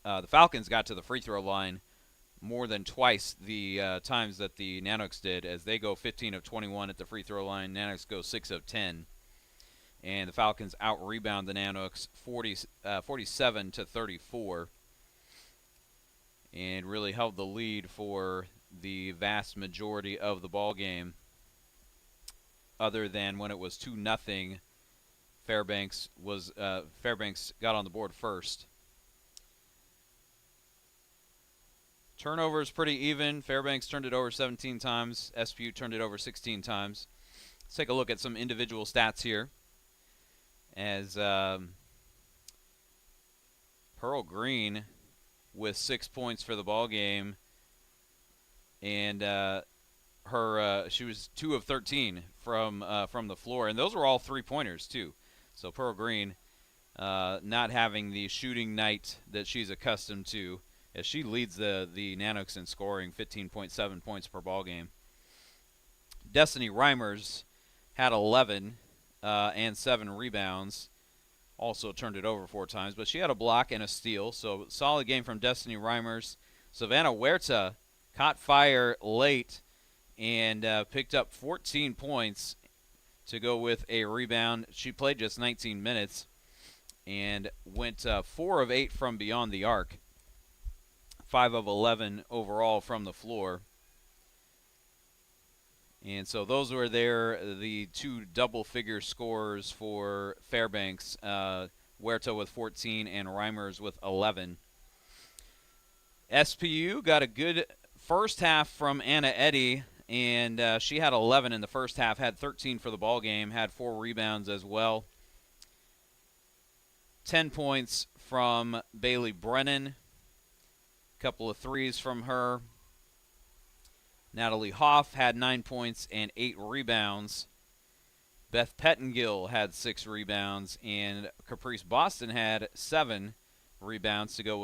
[SPEAKER 1] The Falcons got to the free throw line more than twice the times that the Nanoks did, as they go 15 of 21 at the free throw line. Nanoks go 6 of 10. And the Falcons out-rebound the Nanoks 47 to 34, and really held the lead for the vast majority of the ball game, other than when it was 2-0. Fairbanks got on the board first. Turnovers pretty even. Fairbanks turned it over 17 times. SPU turned it over 16 times. Let's take a look at some individual stats here. As Pearl Green with 6 points for the ball game, and she was 2 of 13 from the floor, and those were all 3-pointers too. So Pearl Green not having the shooting night that she's accustomed to, as she leads the Nanoks in scoring, 15.7 points per ball game. Destiny Reimers had 11 and 7 rebounds. Also turned it over 4 times, but she had a block and a steal, so solid game from Destiny Reimers. Savannah Huerta caught fire late and picked up 14 points to go with a rebound. She played just 19 minutes and went 4 of 8 from beyond the arc, 5 of 11 overall from the floor. And so those were the 2 double-figure scores for Fairbanks, Huerta with 14 and Reimers with 11. SPU got a good first half from Anna Eddy, and she had 11 in the first half, had 13 for the ball game, had 4 rebounds as well. 10 points from Bailey Brennan, a couple of threes from her. Natalie Hoff had 9 points and 8 rebounds. Beth Pettengill had 6 rebounds, and Caprice Boston had 7 rebounds to go